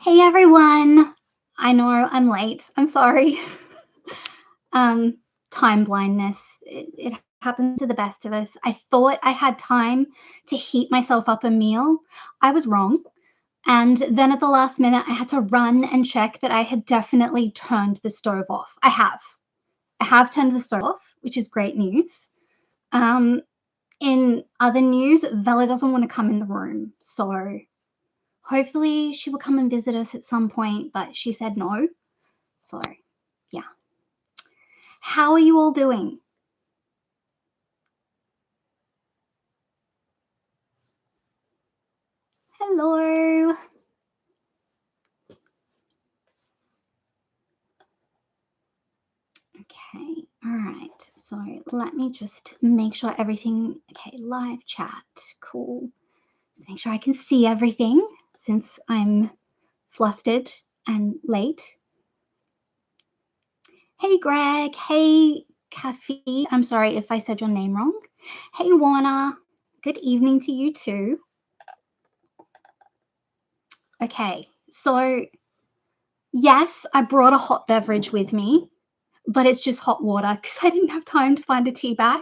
Hey everyone. I know I'm late. I'm sorry. Um, Time blindness. It happens to the best of us. I thought I had time to heat myself up a meal. I was wrong. And then at the last minute, I had to run and check that I had definitely turned the stove off. I have. I have turned the stove off, which is great news. Um, in other news, Vela doesn't want to come in the room. So hopefully she will come and visit us at some point, but she said no. So, yeah. How are you all doing? Hello. Okay. All right. So let me just make sure everything. Okay. Live chat. Cool. Just make sure I can see everything since I'm flustered and late. Hey, Greg. Hey, Caffey. I'm sorry if I said your name wrong. Hey, Warner. Good evening to you too. Okay. So, yes, I brought a hot beverage with me, but it's just hot water because I didn't have time to find a tea bag.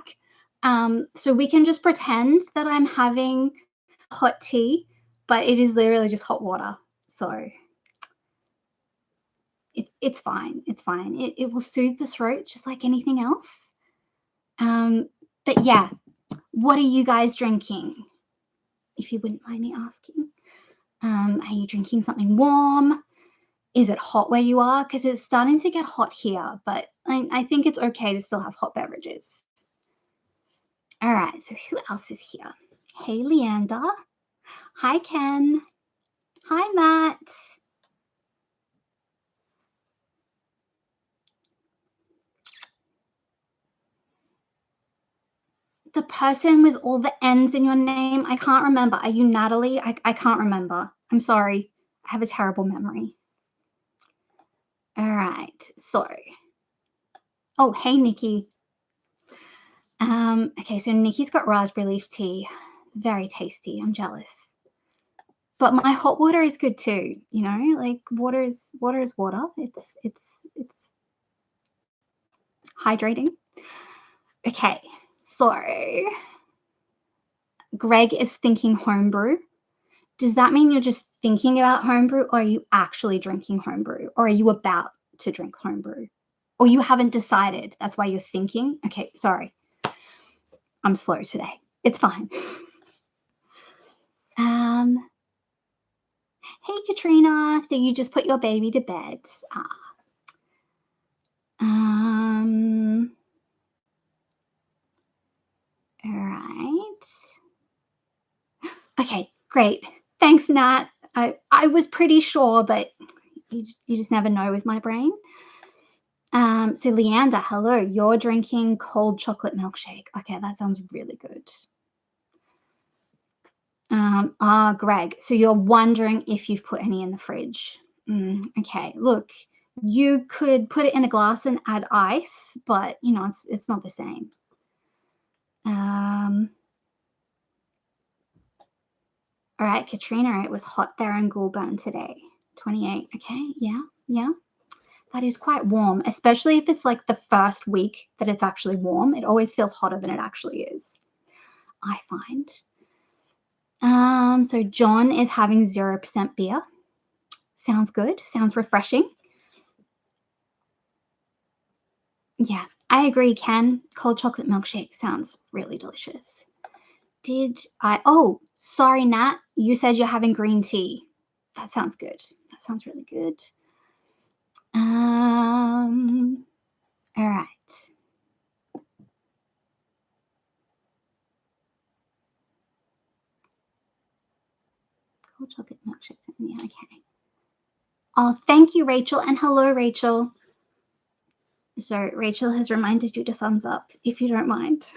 So we can just pretend that I'm having hot tea, but it is literally just hot water. So it's fine. It's fine. It will soothe the throat just like anything else. Um, but yeah, what are you guys drinking? If you wouldn't mind me asking. Are you drinking something warm? Is it hot where you are? Because it's starting to get hot here, but I think it's okay to still have hot beverages. All right, so who else is here? Hey, Leander. Hi, Ken. Hi, Matt. The person with all the N's in your name, I can't remember. Are you Natalie? I can't remember. I'm sorry. I have a terrible memory. All right, so. Oh, hey, Nikki. Okay, so Nikki's got raspberry leaf tea. Very tasty. I'm jealous. But my hot water is good too, you know? Like water is water. It's hydrating. Okay. So Greg is thinking homebrew. Does that mean you're just thinking about homebrew or are you actually drinking homebrew or are you about to drink homebrew? Or you haven't decided. That's why you're thinking. Okay, sorry. I'm slow today. It's fine. Um Hey Katrina, so you just put your baby to bed. Um all right. Okay, great. Thanks, Nat. I was pretty sure, but you just never know with my brain. So Leander, hello. You're drinking cold chocolate milkshake. Okay, that sounds really good. Greg, so you're wondering if you've put any in the fridge. Okay, look, you could put it in a glass and add ice, but you know it's not the same. All right, Katrina, it was hot there in Goulburn today. 28. Okay, yeah. That is quite warm, especially if it's like the first week that it's actually warm. It always feels hotter than it actually is, I find. So John is having 0% beer. Sounds good. Sounds refreshing. Yeah, I agree, Ken. Cold chocolate milkshake sounds really delicious. Oh, sorry, Nat. You said you're having green tea. That sounds good. That sounds really good. All right. Cold chocolate milkshakes. Yeah, okay. Oh, thank you, Rachel. And hello, Rachel. So Rachel has reminded you to thumbs up if you don't mind.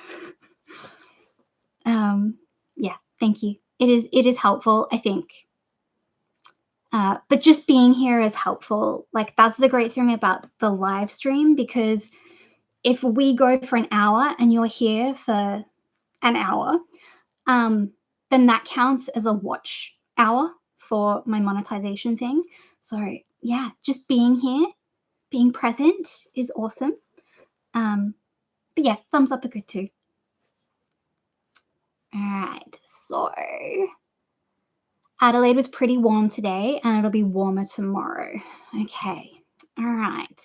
Yeah, thank you. It is helpful, I think. But just being here is helpful. Like that's the great thing about the live stream because if we go for an hour and you're here for an hour, then that counts as a watch hour for my monetization thing. So yeah, just being here, being present is awesome. But yeah, thumbs up are good too. All right, so Adelaide was pretty warm today and it'll be warmer tomorrow. Okay, all right.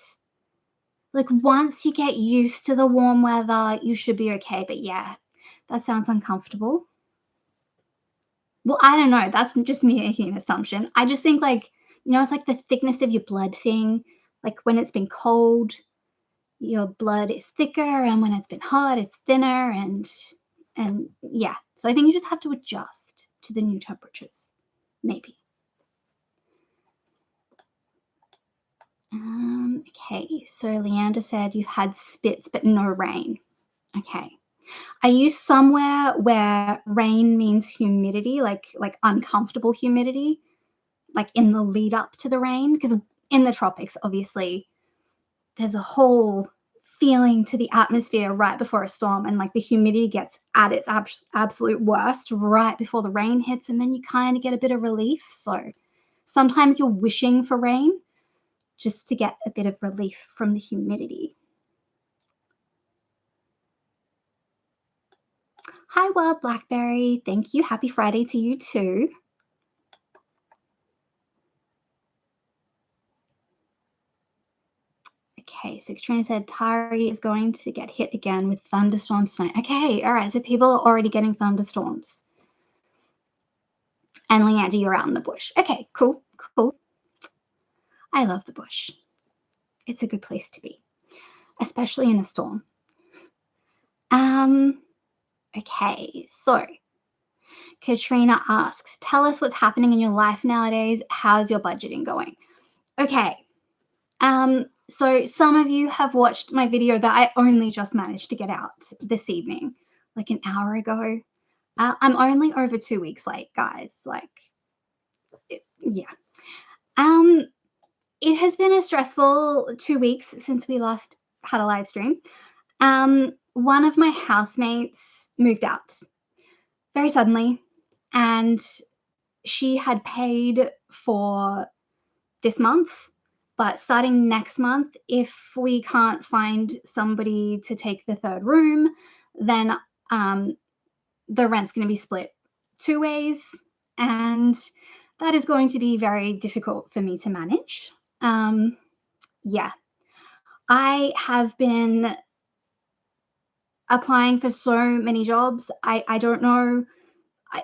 Like once you get used to the warm weather, you should be okay. But yeah, that sounds uncomfortable. Well, I don't know. That's just me making an assumption. I just think like, it's like the thickness of your blood thing. Like when it's been cold, your blood is thicker, and when it's been hot, it's thinner, and yeah. So I think you just have to adjust to the new temperatures. Maybe. Okay, so Leander said you've had spits but no rain. Okay. Are you somewhere where rain means humidity, like uncomfortable humidity, like in the lead up to the rain? Because in the tropics, obviously, there's a whole feeling to the atmosphere right before a storm, and like the humidity gets at its absolute worst right before the rain hits, and then you kind of get a bit of relief. So sometimes you're wishing for rain just to get a bit of relief from the humidity. Hi, Wild Blackberry. Thank you. Happy Friday to you too. Okay, so Katrina said Tari is going to get hit again with thunderstorms tonight. Okay, all right. So people are already getting thunderstorms. And Leander, you're out in the bush. Okay, cool, cool. I love the bush. It's a good place to be, especially in a storm. Okay, so Katrina asks, tell us what's happening in your life nowadays. How's your budgeting going? Okay. So some of you have watched my video that I only just managed to get out this evening, like an hour ago. I'm only over 2 weeks late, guys. Yeah. Um, it has been a stressful 2 weeks since we last had a live stream. One of my housemates moved out very suddenly, and she had paid for this month, but starting next month, if we can't find somebody to take the third room, then the rent's going to be split 2 ways, and that is going to be very difficult for me to manage. Yeah, I have been applying for so many jobs. I don't know.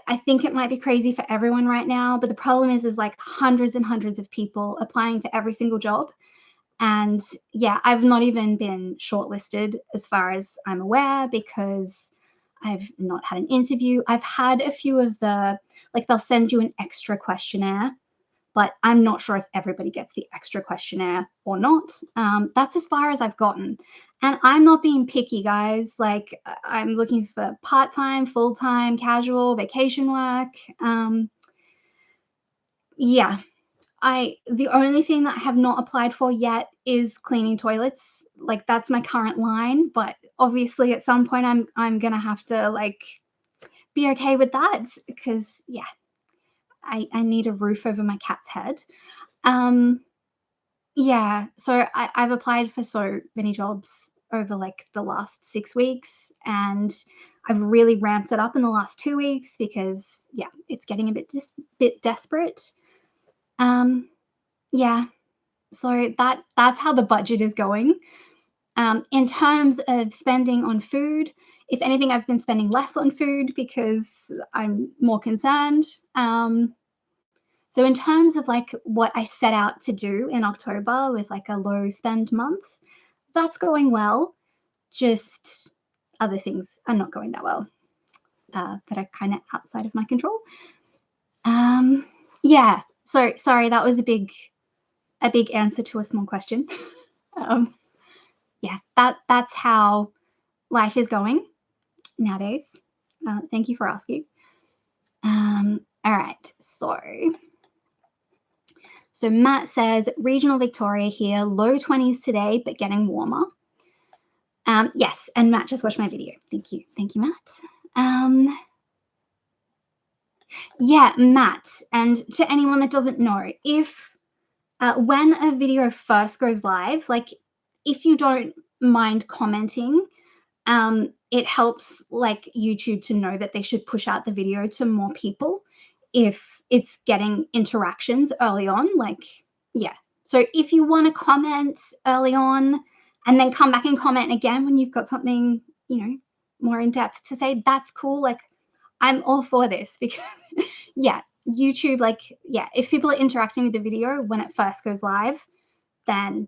I think it might be crazy for everyone right now, but the problem is like hundreds and hundreds of people applying for every single job. And yeah, I've not even been shortlisted as far as I'm aware because I've not had an interview. I've had a few of like they'll send you an extra questionnaire, but I'm not sure if everybody gets the extra questionnaire or not. That's as far as I've gotten. And I'm not being picky, guys. Like, I'm looking for part time, full time, casual, vacation work. Yeah, the only thing that I have not applied for yet is cleaning toilets. Like, that's my current line. But obviously, at some point, I'm gonna have to like be okay with that because yeah, I need a roof over my cat's head. Um, Yeah, so I've applied for so many jobs over like the last 6 weeks, and I've really ramped it up in the last 2 weeks because yeah, it's getting a bit desperate. Um, yeah, so that's how the budget is going. In terms of spending on food, if anything, I've been spending less on food because I'm more concerned. So in terms of like what I set out to do in October with like a low spend month, that's going well. Just other things are not going that well, that are kind of outside of my control. Yeah. So sorry, that was a big answer to a small question. um, yeah, that's how life is going nowadays. Thank you for asking. All right. So Matt says, regional Victoria here, low 20s today, but getting warmer. Yes, and Matt just watched my video. Thank you. Thank you, Matt. Yeah, Matt, and to anyone that doesn't know, if when a video first goes live, like, if you don't mind commenting, it helps, like, YouTube to know that they should push out the video to more people if it's getting interactions early on, like, yeah. So if you wanna comment early on and then come back and comment again when you've got something, you know, more in depth to say, that's cool, like, I'm all for this because yeah, YouTube, like, yeah, if people are interacting with the video when it first goes live, then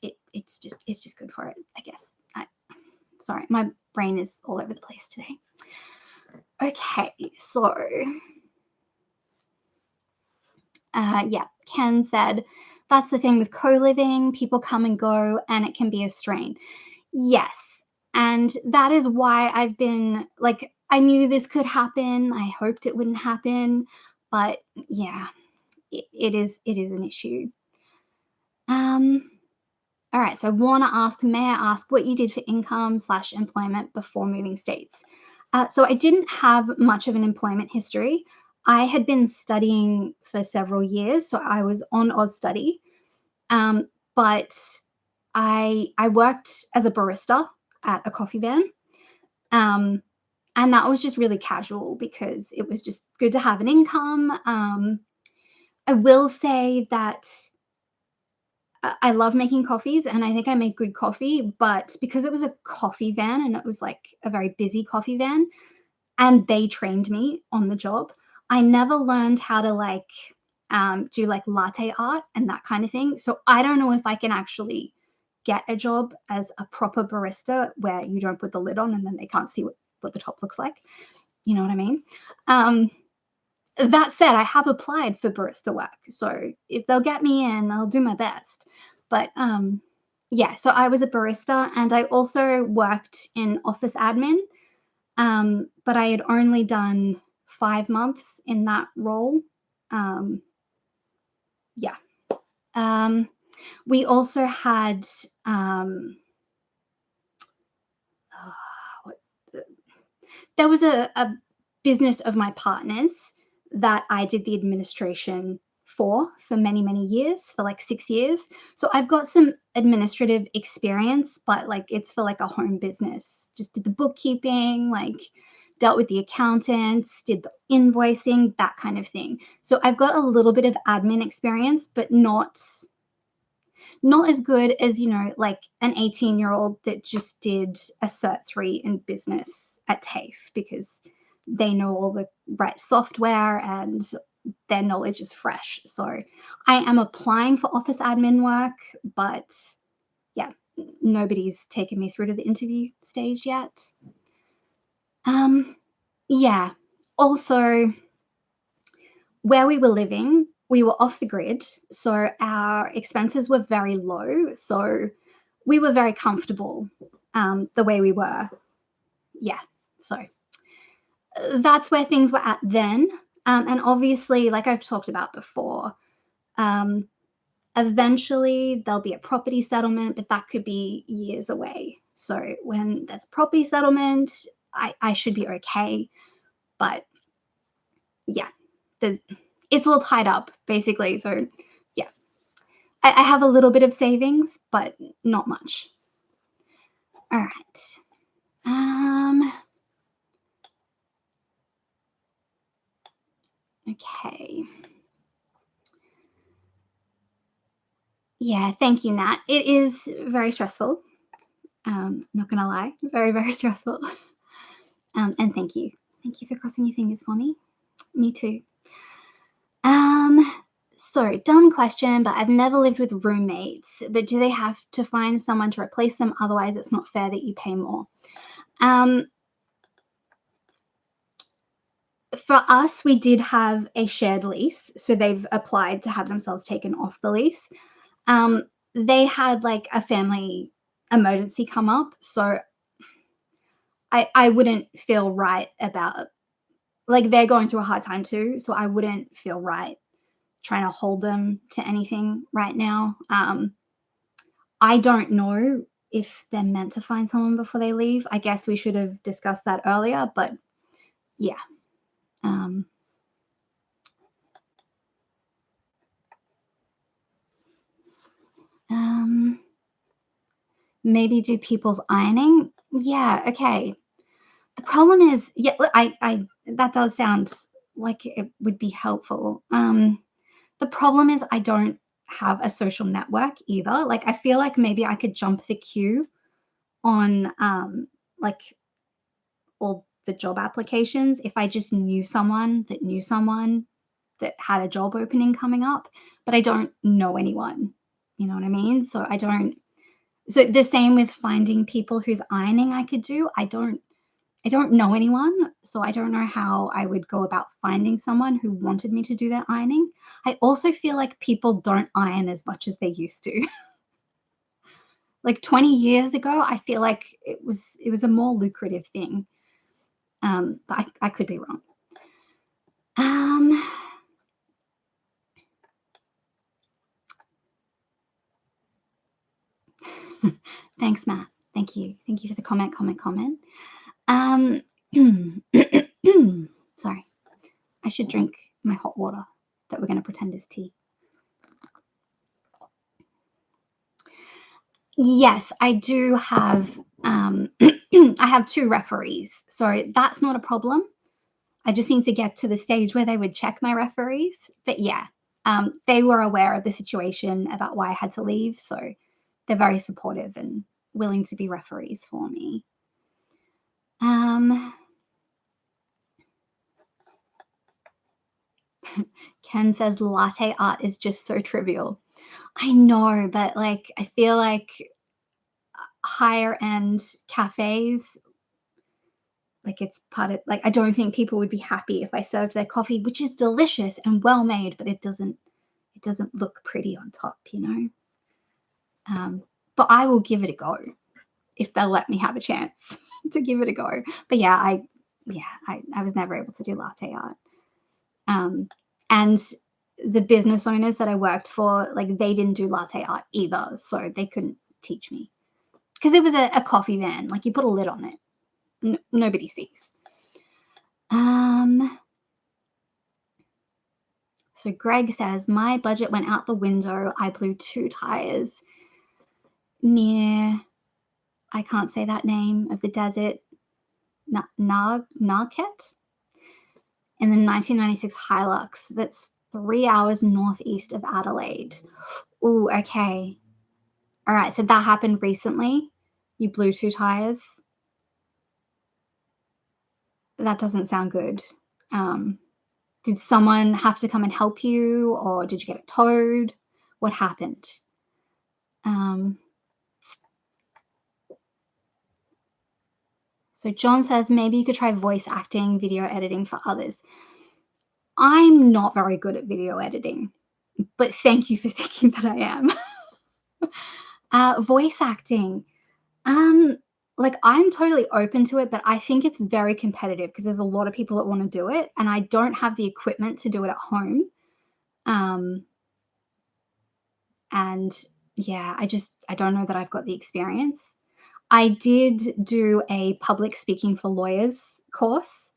it's just good for it, I guess. Sorry, my brain is all over the place today. Okay, so yeah, Ken said that's the thing with co-living. People come and go, and it can be a strain. Yes, and that is why I've been like, I knew this could happen. I hoped it wouldn't happen, but yeah, it is an issue. Um, all right, so I want to ask, may I ask what you did for income slash employment before moving states? So I didn't have much of an employment history. I had been studying for several years, so I was on Oz Study, but I worked as a barista at a coffee van, um, and that was just really casual because it was just good to have an income. I will say that I love making coffees and I think I make good coffee, but because it was a coffee van and it was like a very busy coffee van and they trained me on the job, I never learned how to like do like latte art and that kind of thing. So I don't know if I can actually get a job as a proper barista where you don't put the lid on and then they can't see what the top looks like. You know what I mean? Um, that said, I have applied for barista work, so if they'll get me in, I'll do my best. But, yeah, so I was a barista and I also worked in office admin, but I had only done 5 months in that role. Um, yeah. Um, we also had, what there was a business of my partner's that I did the administration for many, many years, for like 6 years. So I've got some administrative experience, but like it's for like a home business. Just did the bookkeeping, like dealt with the accountants, did the invoicing, that kind of thing. So I've got a little bit of admin experience, but not as good as, like an 18-year-old that just did a Cert 3 in business at TAFE because they know all the right software and their knowledge is fresh. So I am applying for office admin work, but yeah, nobody's taken me through to the interview stage yet. Yeah. Also, where we were living, we were off the grid, so our expenses were very low. So we were very comfortable the way we were. Yeah. So that's where things were at then. And obviously, like I've talked about before, um, eventually there'll be a property settlement, but that could be years away. So when there's a property settlement, I should be okay. But yeah, the, it's all tied up basically. So yeah, I have a little bit of savings, but not much. All right. Um, okay. Yeah, thank you, Nat. It is very stressful. Not gonna lie, very, very stressful. And thank you. Thank you for crossing your fingers for me. Me too. Um, so dumb question, but I've never lived with roommates. But do they have to find someone to replace them? Otherwise, it's not fair that you pay more. Um, for us, we did have a shared lease, so they've applied to have themselves taken off the lease. They had like a family emergency come up, so I wouldn't feel right about, like, they're going through a hard time too, so I wouldn't feel right trying to hold them to anything right now. I don't know if they're meant to find someone before they leave. I guess we should have discussed that earlier, but yeah. Um, um, maybe do people's ironing. Yeah, okay. The problem is, yeah, I that does sound like it would be helpful. The problem is I don't have a social network either. Like, I feel like maybe I could jump the queue on, like, all the job applications if I just knew someone that had a job opening coming up, but I don't know anyone. You know what I mean? So I don't. So the same with finding people whose ironing I could do. I don't know anyone, so I don't know how I would go about finding someone who wanted me to do their ironing. I also feel like people don't iron as much as they used to. Like 20 years ago, I feel like it was a more lucrative thing. But I could be wrong. Um, Thanks, Matt. Thank you. Thank you for the comment. Um, sorry. I should drink my hot water that we're going to pretend is tea. Yes, I do have. I have two referees, so that's not a problem. I just need to get to the stage where they would check my referees. But yeah, they were aware of the situation about why I had to leave, so they're very supportive and willing to be referees for me. Ken says latte art is just so trivial. I know, but like I feel like higher end cafes, like it's part of, like, I don't think people would be happy if I served their coffee, which is delicious and well made, but it doesn't look pretty on top, you know. But I will give it a go if they'll let me have a chance to give it a go. But yeah, I was never able to do latte art. And the business owners that I worked for, like, they didn't do latte art either, so they couldn't teach me because it was a coffee van. Like, you put a lid on it, nobody sees. So Greg says my budget went out the window. I blew 2 tires near, I can't say that name of the desert, Narket, in the 1996 Hilux. That's 3 hours northeast of Adelaide. Ooh, okay. All right, so that happened recently. You blew 2 tires. That doesn't sound good. Did someone have to come and help you, or did you get it towed? What happened? So John says maybe you could try voice acting, video editing for others. I'm not very good at video editing, but thank you for thinking that I am. Voice acting. Um, like, I'm totally open to it, but I think it's very competitive because there's a lot of people that want to do it, and I don't have the equipment to do it at home. Um, and yeah, I don't know that I've got the experience. I did do a public speaking for lawyers course,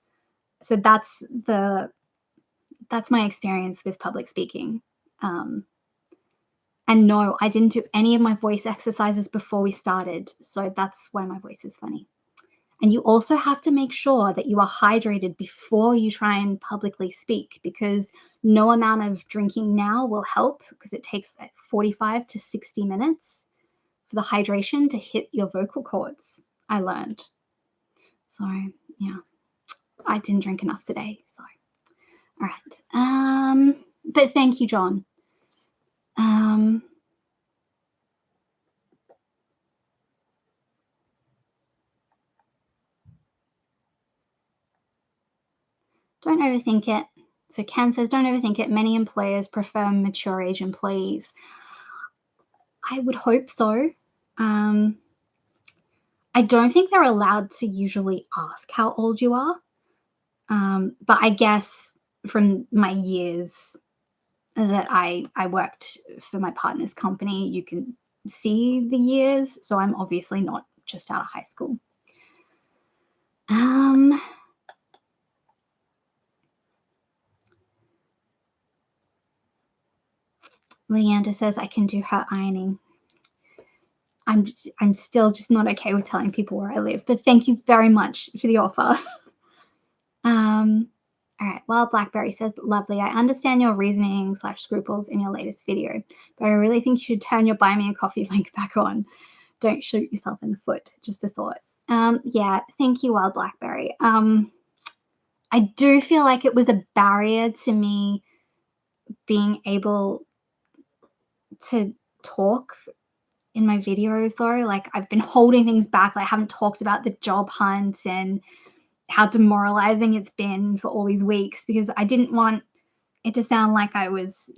so that's my experience with public speaking. Um, and no, I didn't do any of my voice exercises before we started, so that's why my voice is funny. And you also have to make sure that you are hydrated before you try and publicly speak, because no amount of drinking now will help, because it takes like 45 to 60 minutes for the hydration to hit your vocal cords, I learned. So, yeah, I didn't drink enough today. So, all right. But thank you, John. Um, Don't overthink it. So Ken says, don't overthink it. Many employers prefer mature age employees. I would hope so. Um, I don't think they're allowed to usually ask how old you are. But I guess from my years that I worked for my partner's company, you can see the years. So I'm obviously not just out of high school. Leander says I can do her ironing. I'm still just not okay with telling people where I live, but thank you very much for the offer. Um, all right. Well, Blackberry says, lovely. I understand your reasoning / scruples in your latest video, but I really think you should turn your buy me a coffee link back on. Don't shoot yourself in the foot. Just a thought. Yeah. Thank you, Wild Blackberry. I do feel like it was a barrier to me being able to talk in my videos though. Like I've been holding things back. Like I haven't talked about the job hunt and how demoralizing it's been for all these weeks because I didn't want it to sound like I was,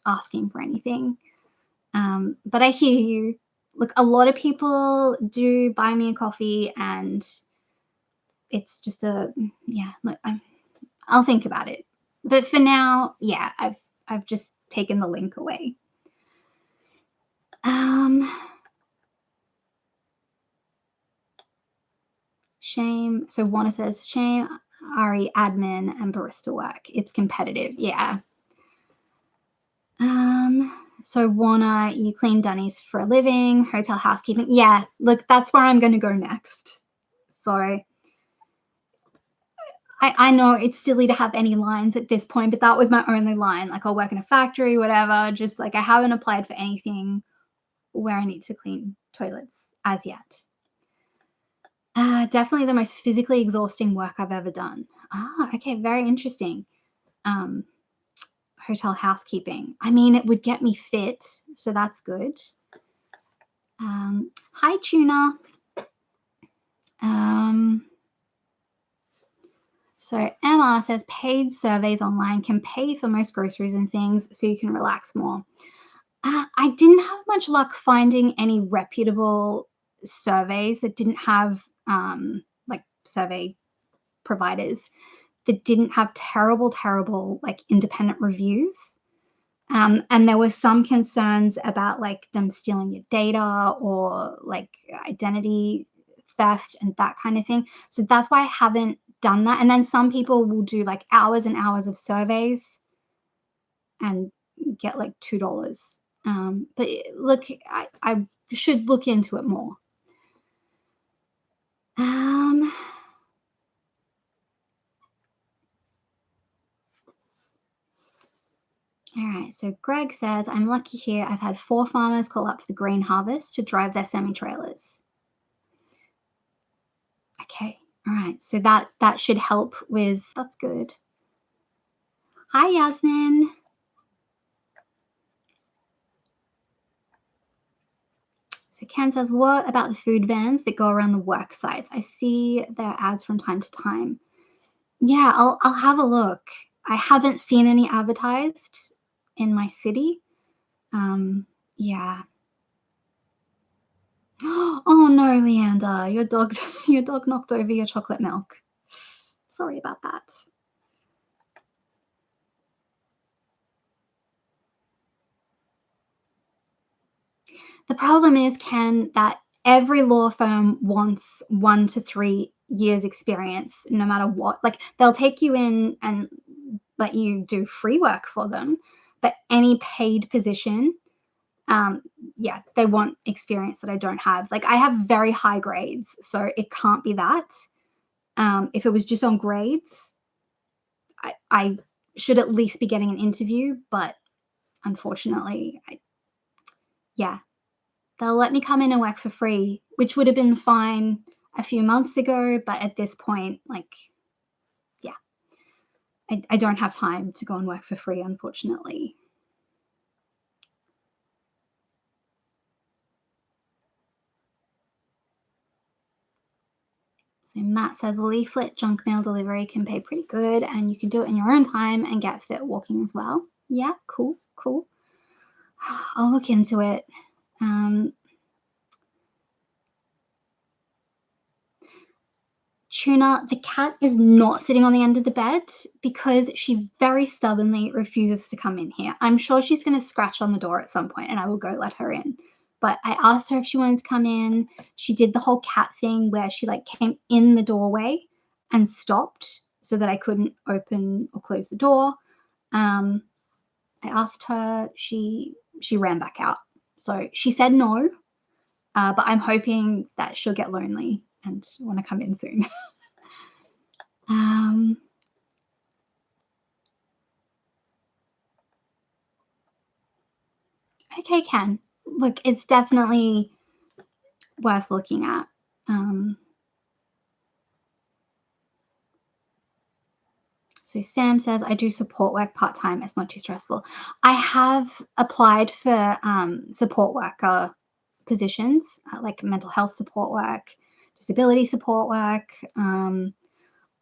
asking for anything. But I hear you. Look, a lot of people do buy me a coffee, and it's just yeah. Look, I'll think about it. But for now, yeah, I've just taken the link away. Shame. So Warner says, shame, Ari, admin, and barista work. It's competitive. Yeah. So Warner, you clean dunnies for a living, hotel housekeeping. Yeah, look, that's where I'm going to go next. So I know it's silly to have any lines at this point, but that was my only line. Like I'll work in a factory, whatever. Just like I haven't applied for anything where I need to clean toilets as yet. Definitely the most physically exhausting work I've ever done. Okay, very interesting. Hotel housekeeping. I mean, it would get me fit, so that's good. Hi, Tuna. So Emma says paid surveys online can pay for most groceries and things so you can relax more. I didn't have much luck finding any reputable surveys that didn't have like survey providers that didn't have terrible like independent reviews. And there were some concerns about like them stealing your data or like identity theft and that kind of thing. So that's why I haven't done that. And then some people will do like hours and hours of surveys and get like $2. But look, I should look into it more. All right, so Greg says, I'm lucky here. I've had 4 farmers call up for the green harvest to drive their semi-trailers. Okay, all right, so that should help with, that's good. Hi, Yasmin. So Ken says, what about the food vans that go around the work sites? I see their ads from time to time. Yeah, I'll have a look. I haven't seen any advertised in my city. Yeah. Oh no, Leander, your dog knocked over your chocolate milk. Sorry about that. The problem is, Ken, that every law firm wants 1 to 3 years experience no matter what. Like they'll take you in and let you do free work for them, but any paid position, yeah, they want experience that I don't have. Like I have very high grades, so it can't be that. If it was just on grades, I should at least be getting an interview, but unfortunately, yeah, they'll let me come in and work for free, which would have been fine a few months ago, but at this point, like, yeah, I don't have time to go and work for free, unfortunately. So Matt says leaflet junk mail delivery can pay pretty good, and you can do it in your own time and get fit walking as well. Yeah, cool. I'll look into it. Tuna, the cat is not sitting on the end of the bed because she very stubbornly refuses to come in here. I'm sure she's going to scratch on the door at some point and I will go let her in. But I asked her if she wanted to come in. She did the whole cat thing where she like came in the doorway and stopped so that I couldn't open or close the door. And I asked her, she ran back out. So she said no, but I'm hoping that she'll get lonely and want to come in soon. um, okay, Ken. Look, it's definitely worth looking at. Um, so Sam says, I do support work part-time. It's not too stressful. I have applied for support worker positions, like mental health support work, disability support work,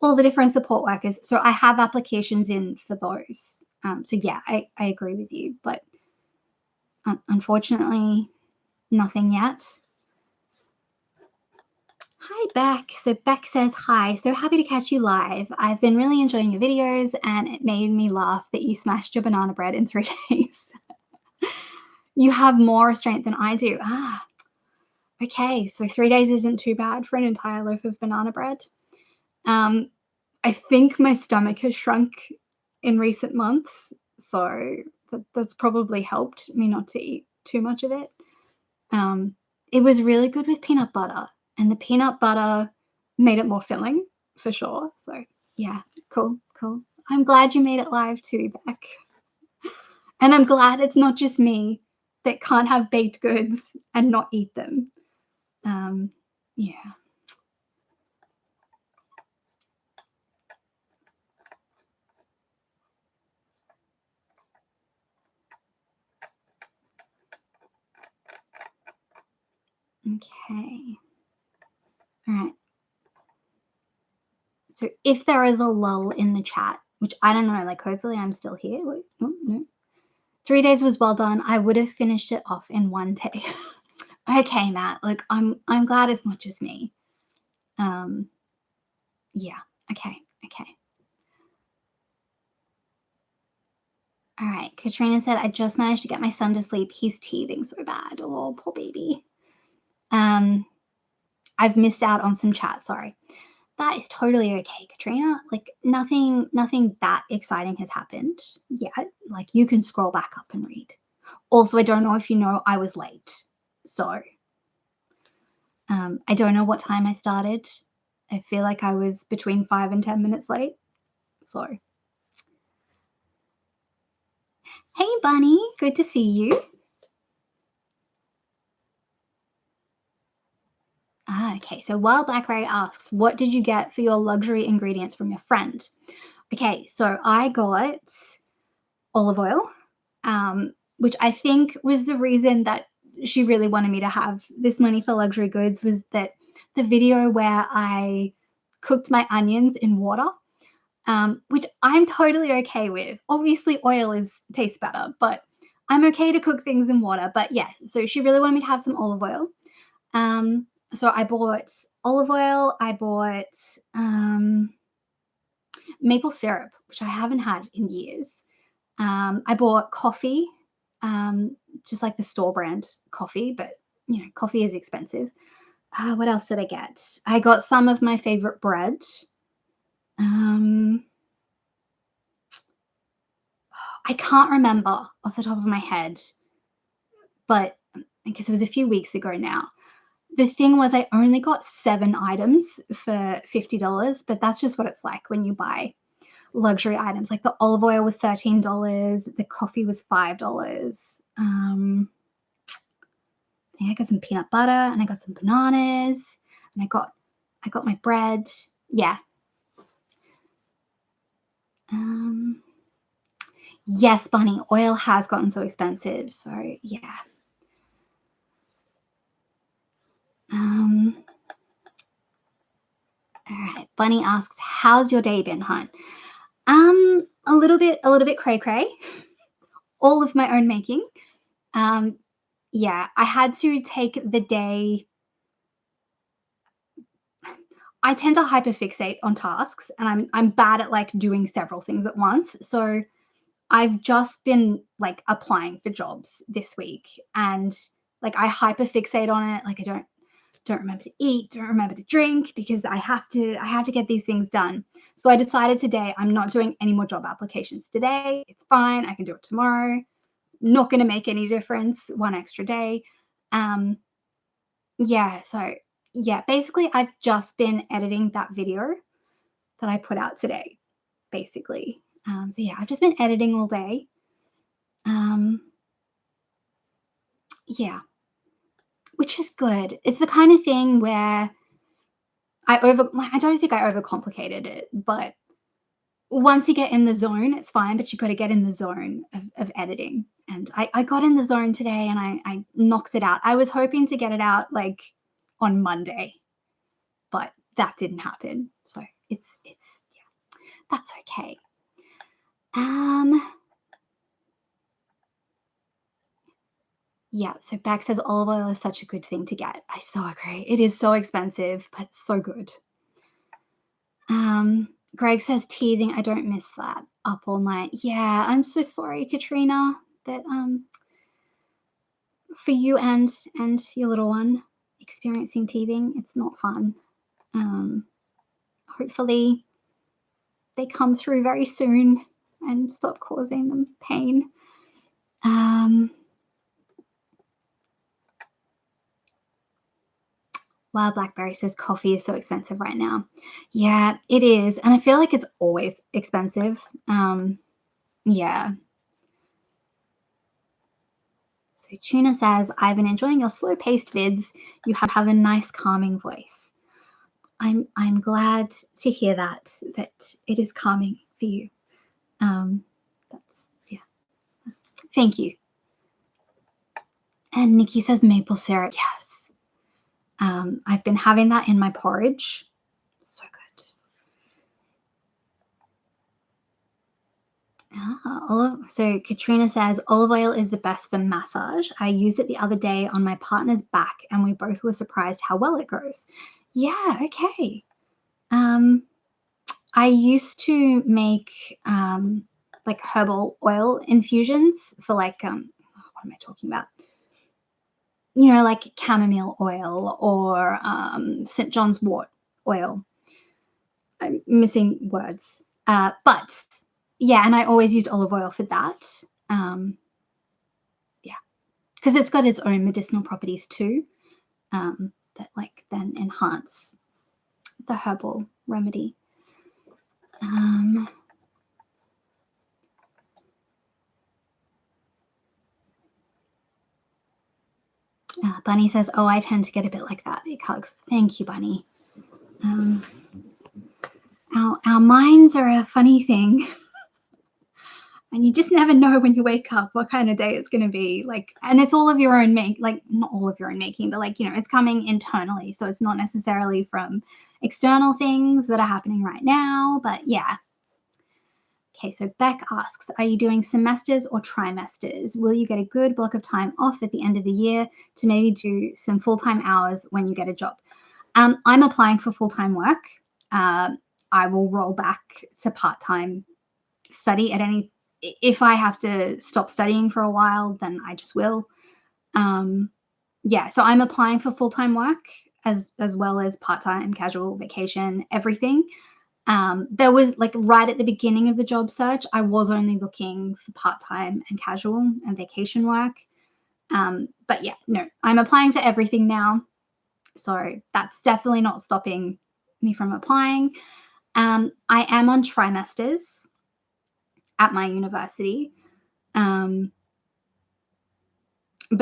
all the different support workers. So I have applications in for those. So yeah, I agree with you, but unfortunately, nothing yet. Hi, Beck. So Beck says, hi, so happy to catch you live. I've been really enjoying your videos and it made me laugh that you smashed your banana bread in 3 days. You have more restraint than I do. Okay. So 3 days isn't too bad for an entire loaf of banana bread. I think my stomach has shrunk in recent months. So that's probably helped me not to eat too much of it. It was really good with peanut butter, and the peanut butter made it more filling for sure. So yeah, cool. I'm glad you made it live too, Beck. And I'm glad it's not just me that can't have baked goods and not eat them. Yeah. Okay. All right. So if there is a lull in the chat, which I don't know, like hopefully I'm still here. Wait, oh, no. 3 days was well done. I would have finished it off in 1 day. Okay, Matt. Look, I'm glad it's not just me. Yeah. Okay. All right. Katrina said, I just managed to get my son to sleep. He's teething so bad. Oh, poor baby. I've missed out on some chat. Sorry. That is totally okay, Katrina. Like nothing that exciting has happened yet. Like you can scroll back up and read. Also, I don't know if you know I was late. So I don't know what time I started. I feel like I was between 5 and 10 minutes late. So hey Bunny, good to see you. Okay, so Wild Blackberry asks, what did you get for your luxury ingredients from your friend? Okay, so I got olive oil, which I think was the reason that she really wanted me to have this money for luxury goods was that the video where I cooked my onions in water, which I'm totally okay with. Obviously, oil tastes better, but I'm okay to cook things in water. But yeah, so she really wanted me to have some olive oil. So I bought olive oil. I bought maple syrup, which I haven't had in years. I bought coffee, just like the store brand coffee, but coffee is expensive. What else did I get? I got some of my favorite bread. I can't remember off the top of my head, but because it was a few weeks ago now. The thing was, I only got 7 items for $50, but that's just what it's like when you buy luxury items. Like the olive oil was $13, the coffee was $5. I think I got some peanut butter and I got some bananas and I got my bread. Yeah. Yes, Bunny, oil has gotten so expensive. So yeah. All right. Bunny asks, how's your day been, hun? A little bit cray cray. All of my own making. Yeah, I had to take the day. I tend to hyperfixate on tasks and I'm bad at like doing several things at once. So I've just been like applying for jobs this week and like I hyperfixate on it. Like I don't don't remember to eat, don't remember to drink because I have to get these things done. So I decided today I'm not doing any more job applications today. It's fine. I can do it tomorrow. Not going to make any difference. One extra day. Um, yeah. So yeah, basically I've just been editing that video that I put out today, basically. So yeah, I've just been editing all day. Um, yeah, which is good. It's the kind of thing where I don't think I overcomplicated it, but once you get in the zone, it's fine, but you got to get in the zone of editing. And I got in the zone today and I knocked it out. I was hoping to get it out like on Monday, but that didn't happen. So yeah, that's okay. Yeah, so Beck says olive oil is such a good thing to get. I so agree. It is so expensive, but so good. Greg says teething. I don't miss that. Up all night. Yeah, I'm so sorry, Katrina, that for you and your little one experiencing teething. It's not fun. Hopefully they come through very soon and stop causing them pain. Wild Blackberry says coffee is so expensive right now. Yeah, it is. And I feel like it's always expensive. Yeah. So Tuna says, I've been enjoying your slow-paced vids. You have a nice calming voice. I'm glad to hear that it is calming for you. Yeah. Thank you. And Nikki says maple syrup. Yes. I've been having that in my porridge. So good. So Katrina says olive oil is the best for massage. I used it the other day on my partner's back and we both were surprised how well it goes. Yeah, okay. I used to make like herbal oil infusions for like what am I talking about? You know, like chamomile oil or St. John's wort oil. I'm missing words. But yeah, and I always used olive oil for that. Yeah, because it's got its own medicinal properties too, that like then enhance the herbal remedy. Bunny says, "Oh, I tend to get a bit like that." Big hugs. Thank you, Bunny. Our minds are a funny thing. And you just never know when you wake up what kind of day it's going to be. Like, and it's all of your own like not all of your own making, but like, you know, it's coming internally. So it's not necessarily from external things that are happening right now, but yeah. Okay, so Beck asks, are you doing semesters or trimesters? Will you get a good block of time off at the end of the year to maybe do some full-time hours when you get a job? I'm applying for full-time work. I will roll back to part-time study at any. If I have to stop studying for a while, then I just will. Yeah, so I'm applying for full-time work as well as part-time, casual, vacation, everything. There was like right at the beginning of the job search, I was only looking for part-time and casual and vacation work. But yeah, no, I'm applying for everything now. So that's definitely not stopping me from applying. I am on trimesters at my university. But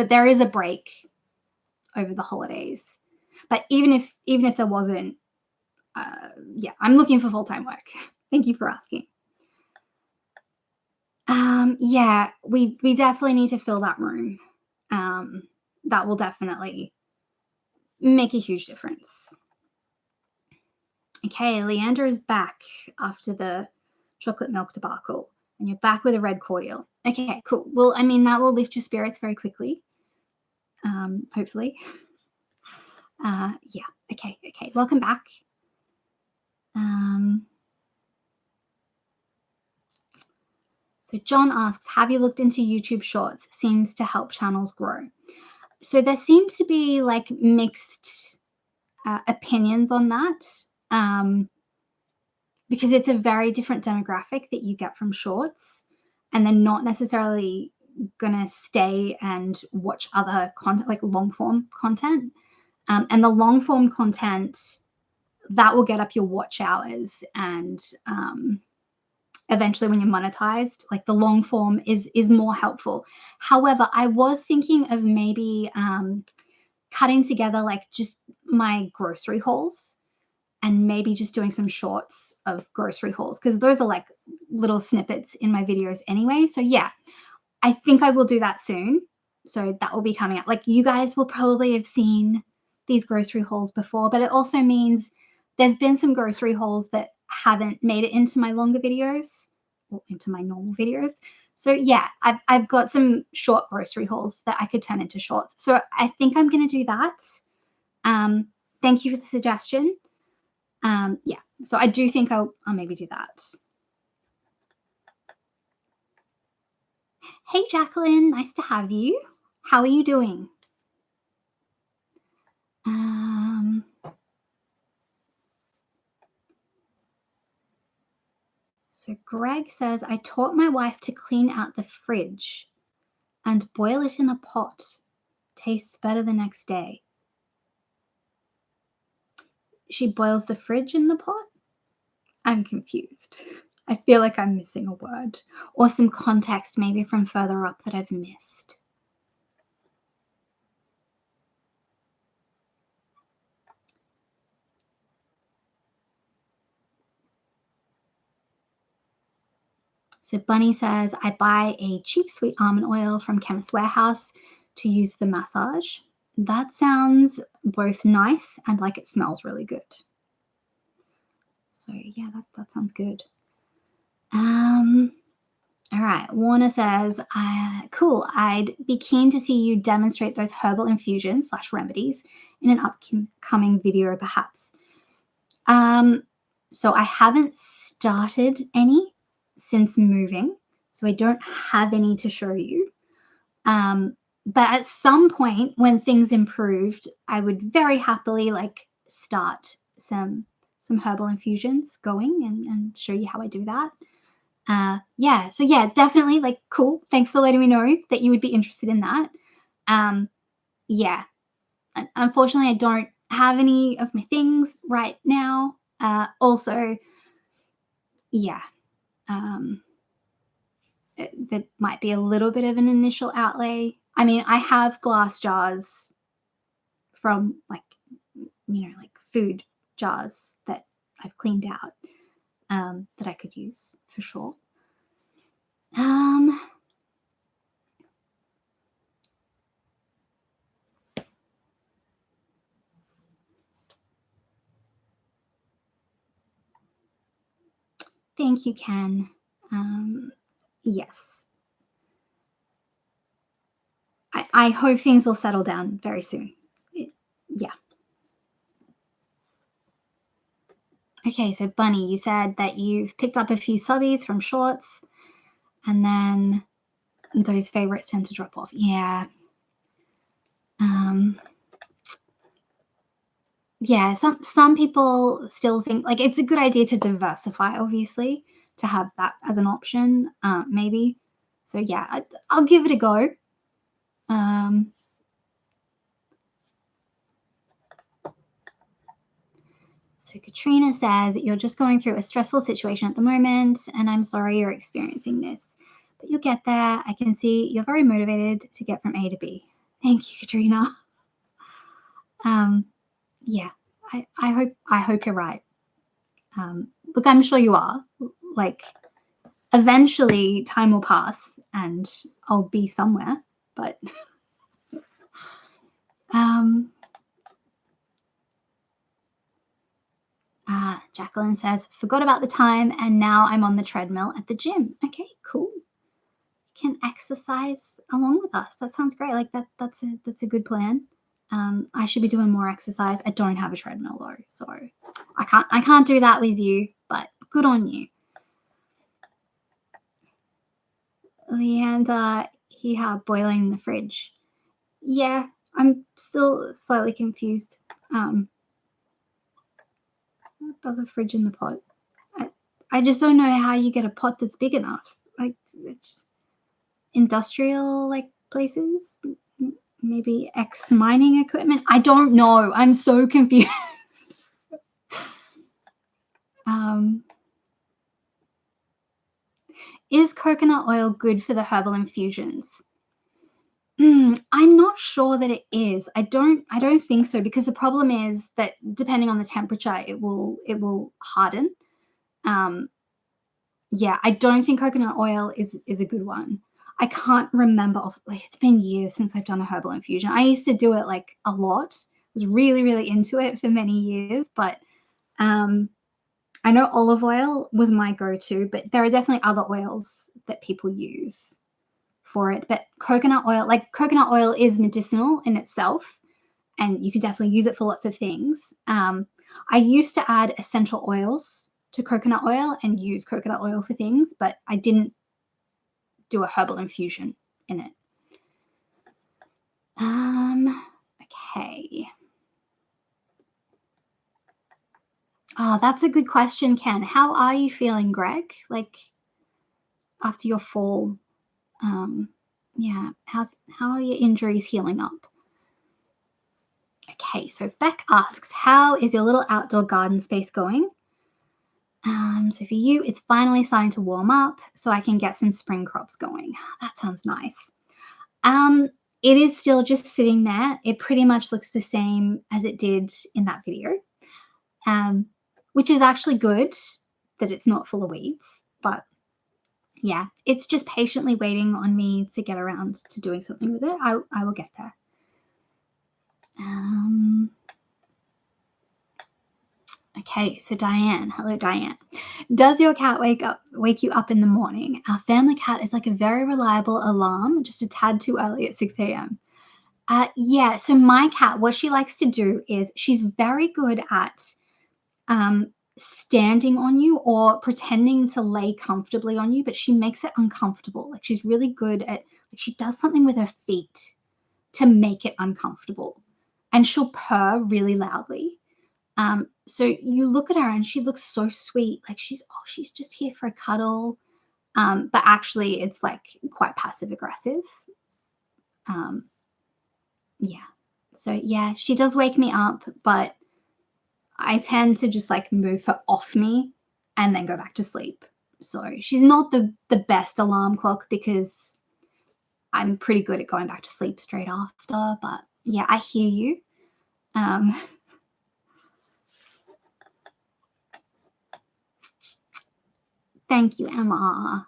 there is a break over the holidays. But even if there wasn't, yeah, I'm looking for full-time work. Thank you for asking. Yeah, we definitely need to fill that room. That will definitely make a huge difference. Okay, Leander is back after the chocolate milk debacle, and you're back with a red cordial. Okay, cool. Well, I mean, that will lift your spirits very quickly, hopefully. Yeah, okay, welcome back. So John asks, have you looked into YouTube Shorts? Seems to help channels grow. So there seems to be like mixed opinions on that, because it's a very different demographic that you get from shorts, and they're not necessarily gonna stay and watch other content, like long form content. And the long form content that will get up your watch hours, and eventually when you're monetized, like the long form is more helpful. However, I was thinking of maybe cutting together like just my grocery hauls, and maybe just doing some shorts of grocery hauls, because those are like little snippets in my videos anyway. So yeah, I think I will do that soon. So that will be coming up. Like, you guys will probably have seen these grocery hauls before, but it also means there's been some grocery hauls that haven't made it into my longer videos or into my normal videos. So yeah, I've got some short grocery hauls that I could turn into shorts. So I think I'm going to do that. Um, Thank you for the suggestion. Yeah, so I do think I'll maybe do that. Hey, Jacqueline, nice to have you. How are you doing? Um, so Greg says, I taught my wife to clean out the fridge and boil it in a pot. Tastes better the next day. She boils the fridge in the pot? I'm confused. I feel like I'm missing a word or some context maybe from further up that I've missed. So Bunny says, I buy a cheap sweet almond oil from Chemist Warehouse to use for massage. That sounds both nice and like it smells really good. So yeah, that sounds good. All right. Warner says, cool. I'd be keen to see you demonstrate those herbal infusions / remedies in an upcoming video, perhaps. So I haven't started any since moving, so I don't have any to show you. But at some point when things improved, I would very happily like start some herbal infusions going and show you how I do that. Yeah, so yeah, definitely like cool. Thanks for letting me know that you would be interested in that. Yeah, unfortunately, I don't have any of my things right now. Also, yeah, that might be a little bit of an initial outlay. I mean, I have glass jars from like, like food jars that I've cleaned out, that I could use for sure. Thank you, Ken. Yes. I hope things will settle down very soon. Yeah. Okay, so Bunny, you said that you've picked up a few subbies from shorts, and then those favorites tend to drop off. Yeah. Yeah, some people still think like it's a good idea to diversify, obviously, to have that as an option, maybe. So yeah, I'll give it a go. So Katrina says, you're just going through a stressful situation at the moment, and I'm sorry you're experiencing this. But you'll get there. I can see you're very motivated to get from A to B. Thank you, Katrina. Yeah, I hope you're right. Look, I'm sure you are. Like, eventually time will pass and I'll be somewhere, but Jacqueline says, forgot about the time and now I'm on the treadmill at the gym. Okay, cool. You can exercise along with us. That sounds great. Like that's a good plan. I should be doing more exercise. I don't have a treadmill though, so I can't do that with you, but good on you. Leander, he had boiling in the fridge. Yeah, I'm still slightly confused. Build a fridge in the pot. I just don't know how you get a pot that's big enough. Like, it's industrial, like, places? Maybe mining equipment? I don't know. I'm so confused. Um, is coconut oil good for the herbal infusions? I'm not sure that it is. I don't think so, because the problem is that depending on the temperature, it will harden. Yeah, I don't think coconut oil is a good one. I can't remember like, it's been years since I've done a herbal infusion. I used to do it like a lot. Was really, really into it for many years, but I know olive oil was my go-to, but there are definitely other oils that people use for it. But coconut oil is medicinal in itself, and you can definitely use it for lots of things. I used to add essential oils to coconut oil and use coconut oil for things, but I didn't do a herbal infusion in it. Okay. Oh, that's a good question, Ken. How are you feeling, Greg? Like, after your fall? Yeah, how are your injuries healing up? Okay, so Beck asks, how is your little outdoor garden space going? So for you, it's finally starting to warm up, so I can get some spring crops going. That sounds nice. It is still just sitting there. It pretty much looks the same as it did in that video, which is actually good that it's not full of weeds. But yeah, it's just patiently waiting on me to get around to doing something with it. I will get there. Okay, so Diane. Hello, Diane. Does your cat wake you up in the morning? Our family cat is like a very reliable alarm, just a tad too early at 6 a.m. Yeah, so my cat, what she likes to do is she's very good at standing on you or pretending to lay comfortably on you, but she makes it uncomfortable. Like, she's really good at, like, she does something with her feet to make it uncomfortable, and she'll purr really loudly. So you look at her and she looks so sweet, like she's just here for a cuddle, but actually it's like quite passive aggressive. Yeah, so yeah, she does wake me up, but I tend to just like move her off me and then go back to sleep. So she's not the best alarm clock, because I'm pretty good at going back to sleep straight after. But yeah, I hear you. Thank you, Emma.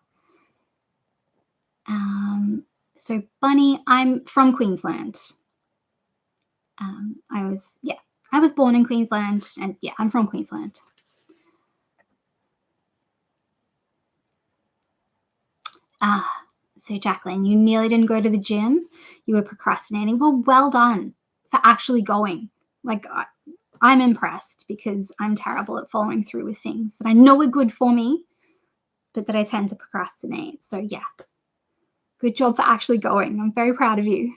So Bunny, I'm from Queensland. I was born in Queensland, and yeah, I'm from Queensland. So Jacqueline, you nearly didn't go to the gym. You were procrastinating. Well done for actually going. Like, I'm impressed, because I'm terrible at following through with things that I know are good for me, but that I tend to procrastinate. So yeah, good job for actually going. I'm very proud of you.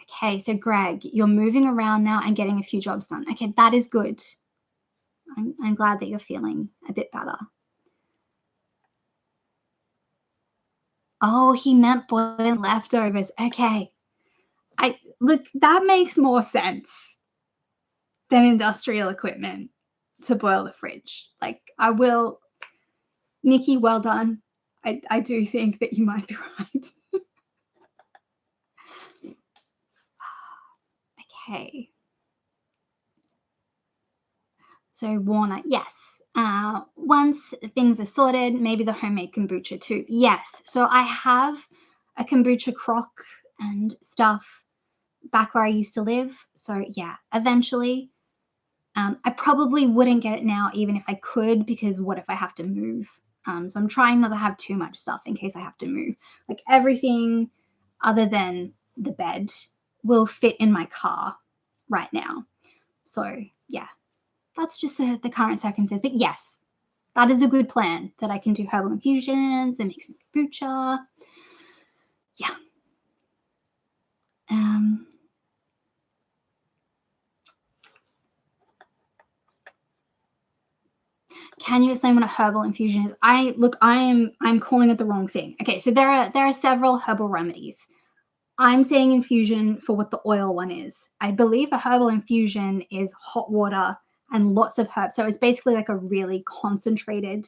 Okay, so Greg, you're moving around now and getting a few jobs done. Okay, that is good. I'm glad that you're feeling a bit better. Oh, he meant boiling leftovers. Okay. Look, that makes more sense than industrial equipment to boil the fridge. Like, Nikki, well done. I do think that you might be right. Okay. So Warner, yes. Once things are sorted, maybe the homemade kombucha too. Yes. So I have a kombucha crock and stuff back where I used to live. So yeah, eventually. I probably wouldn't get it now, even if I could, because what if I have to move? So I'm trying not to have too much stuff in case I have to move. Like, everything other than the bed will fit in my car right now. So yeah, that's just the current circumstance. But yes, that is a good plan, that I can do herbal infusions and make some kombucha. Yeah. Can you explain what a herbal infusion is? I'm calling it the wrong thing. Okay, so there are several herbal remedies. I'm saying infusion for what the oil one is. I believe a herbal infusion is hot water and lots of herbs. So it's basically like a really concentrated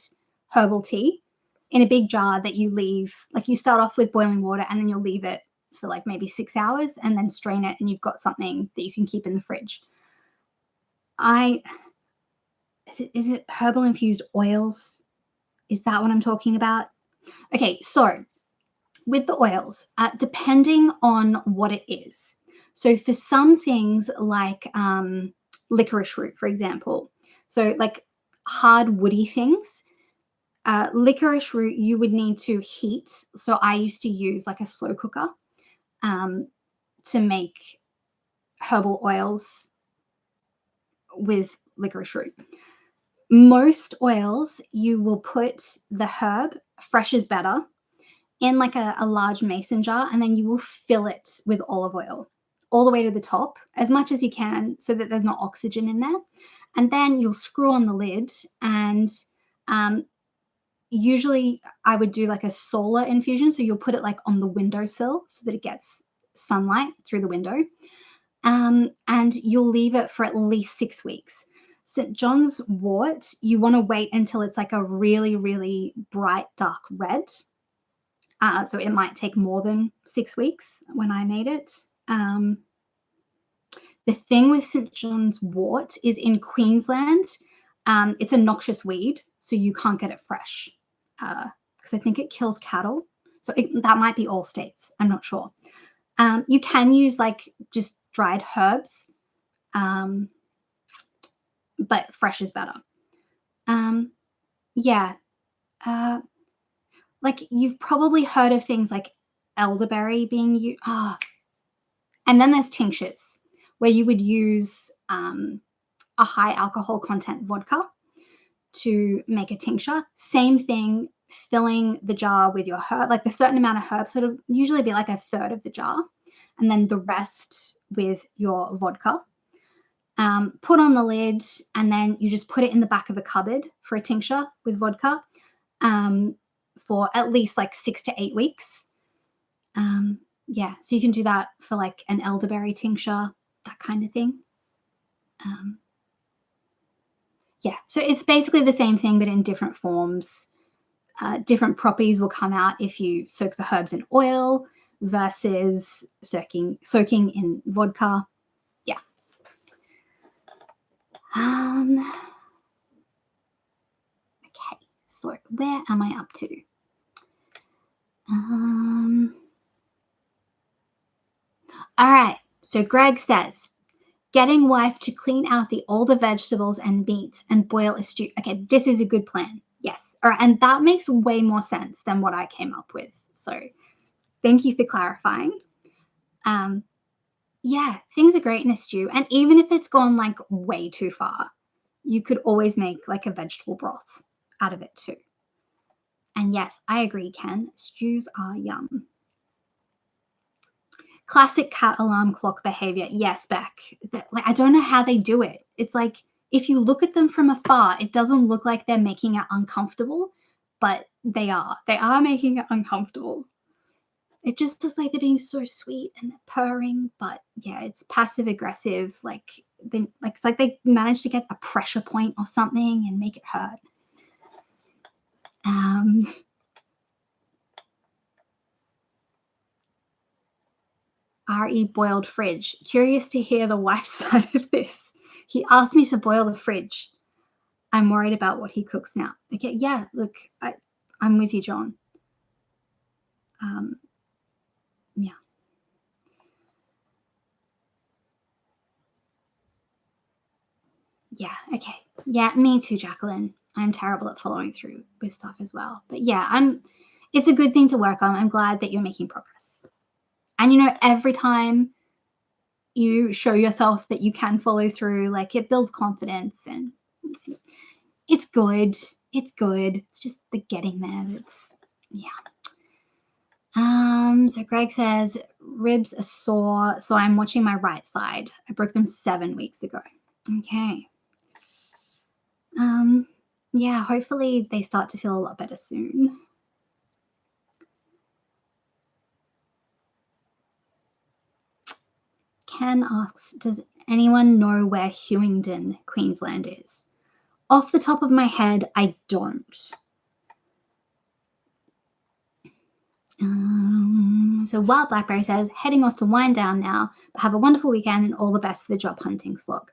herbal tea in a big jar that you leave, like you start off with boiling water and then you'll leave it for like maybe 6 hours and then strain it and you've got something that you can keep in the fridge. I is it herbal infused oils? Is that what I'm talking about? Okay, so with the oils, depending on what it is. So for some things like licorice root, for example, so like hard woody things, licorice root you would need to heat. So I used to use like a slow cooker um, to make herbal oils with licorice root. Most oils you will put the herb, fresh is better, in like a large mason jar, and then you will fill it with olive oil all the way to the top as much as you can so that there's no oxygen in there. And then you'll screw on the lid. And um, usually I would do like a solar infusion. So you'll put it like on the windowsill so that it gets sunlight through the window. And you'll leave it for at least 6 weeks. St. John's wort, you want to wait until it's like a really, really bright, dark red. So it might take more than 6 weeks when I made it. The thing with St. John's wort is in Queensland, it's a noxious weed, so you can't get it fresh because I think it kills cattle. So that might be all states. I'm not sure. You can use like just dried herbs, but fresh is better. Yeah. Like you've probably heard of things like elderberry being used. And then there's tinctures where you would use a high alcohol content vodka to make a tincture. Same thing, filling the jar with your herb, like a certain amount of herbs. So it'll usually be like a third of the jar, and then the rest with your vodka. Put on the lid, and then you just put it in the back of a cupboard for a tincture with vodka for at least like 6 to 8 weeks. Yeah, so you can do that for like an elderberry tincture, that kind of thing. Yeah, so it's basically the same thing, but in different forms. Different properties will come out if you soak the herbs in oil versus soaking in vodka. Yeah. Okay, so where am I up to? All right, so Greg says, getting wife to clean out the older vegetables and meats and boil a stew. Okay, this is a good plan. Yes. All right, and that makes way more sense than what I came up with. So thank you for clarifying. Yeah, things are great in a stew. And even if it's gone like way too far, you could always make like a vegetable broth out of it too. And yes, I agree, Ken. Stews are yum. Classic cat alarm clock behavior. Yes, Beck. Like, I don't know how they do it. It's like if you look at them from afar, it doesn't look like they're making it uncomfortable, but they are. They are making it uncomfortable. It just is like they're being so sweet and they're purring, but yeah, it's passive aggressive. It's like they managed to get a pressure point or something and make it hurt. RE boiled fridge. Curious to hear the wife's side of this. He asked me to boil the fridge. I'm worried about what he cooks now. Okay, yeah, look, I'm with you, John. Yeah. Yeah, okay. Yeah, me too, Jacqueline. I'm terrible at following through with stuff as well. But yeah, it's a good thing to work on. I'm glad that you're making progress. And every time you show yourself that you can follow through, like it builds confidence and it's good. It's good. It's just the getting there that's yeah. So Greg says ribs are sore, so I'm watching my right side. I broke them 7 weeks ago. Okay. Yeah, hopefully they start to feel a lot better soon. Ken asks, does anyone know where Hewingdon, Queensland is? Off the top of my head, I don't. So Wild Blackberry says, heading off to wind down now, but have a wonderful weekend and all the best for the job hunting slog.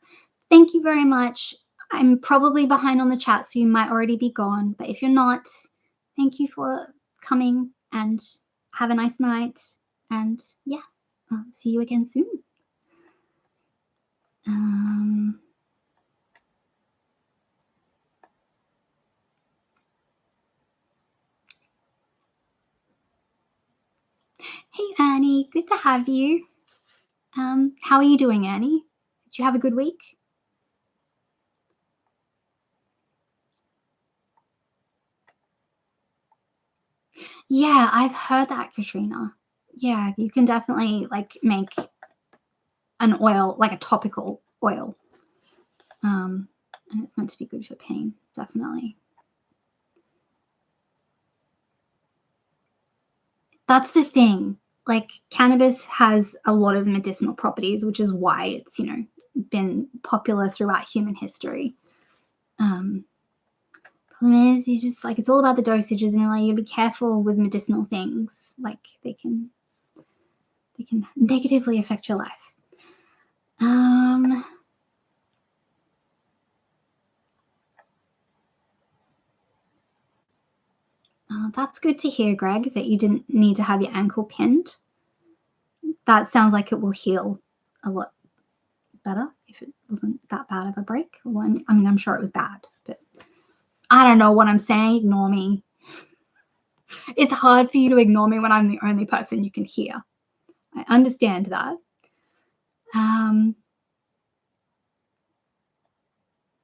Thank you very much. I'm probably behind on the chat, so you might already be gone. But if you're not, thank you for coming and have a nice night. And yeah, I'll see you again soon. Hey, Annie, good to have you. How are you doing, Annie? Did you have a good week? Yeah, I've heard that, Katrina. Yeah, you can definitely like make an oil, like a topical oil. And it's meant to be good for pain, definitely. That's the thing. Like cannabis has a lot of medicinal properties, which is why it's, been popular throughout human history. Problem is, you just like it's all about the dosages, and like you gotta be careful with medicinal things. Like they can negatively affect your life. That's good to hear, Greg, that you didn't need to have your ankle pinned. That sounds like it will heal a lot better if it wasn't that bad of a break. Well, I mean, I'm sure it was bad, but I don't know what I'm saying. Ignore me. It's hard for you to ignore me when I'm the only person you can hear. I understand that.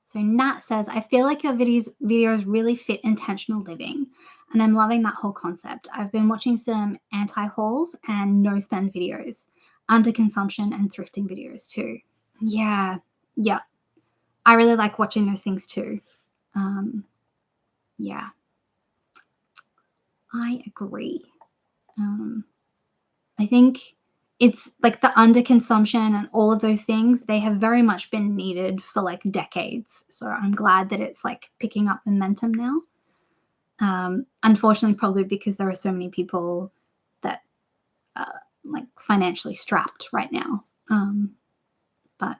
So Nat says, I feel like your videos really fit intentional living, and I'm loving that whole concept. I've been watching some anti-hauls and no-spend videos, under-consumption and thrifting videos too. Yeah. I really like watching those things too. Yeah. I agree. I think it's like the underconsumption and all of those things, they have very much been needed for like decades. So I'm glad that it's like picking up momentum now. Unfortunately, probably because there are so many people that like financially strapped right now. But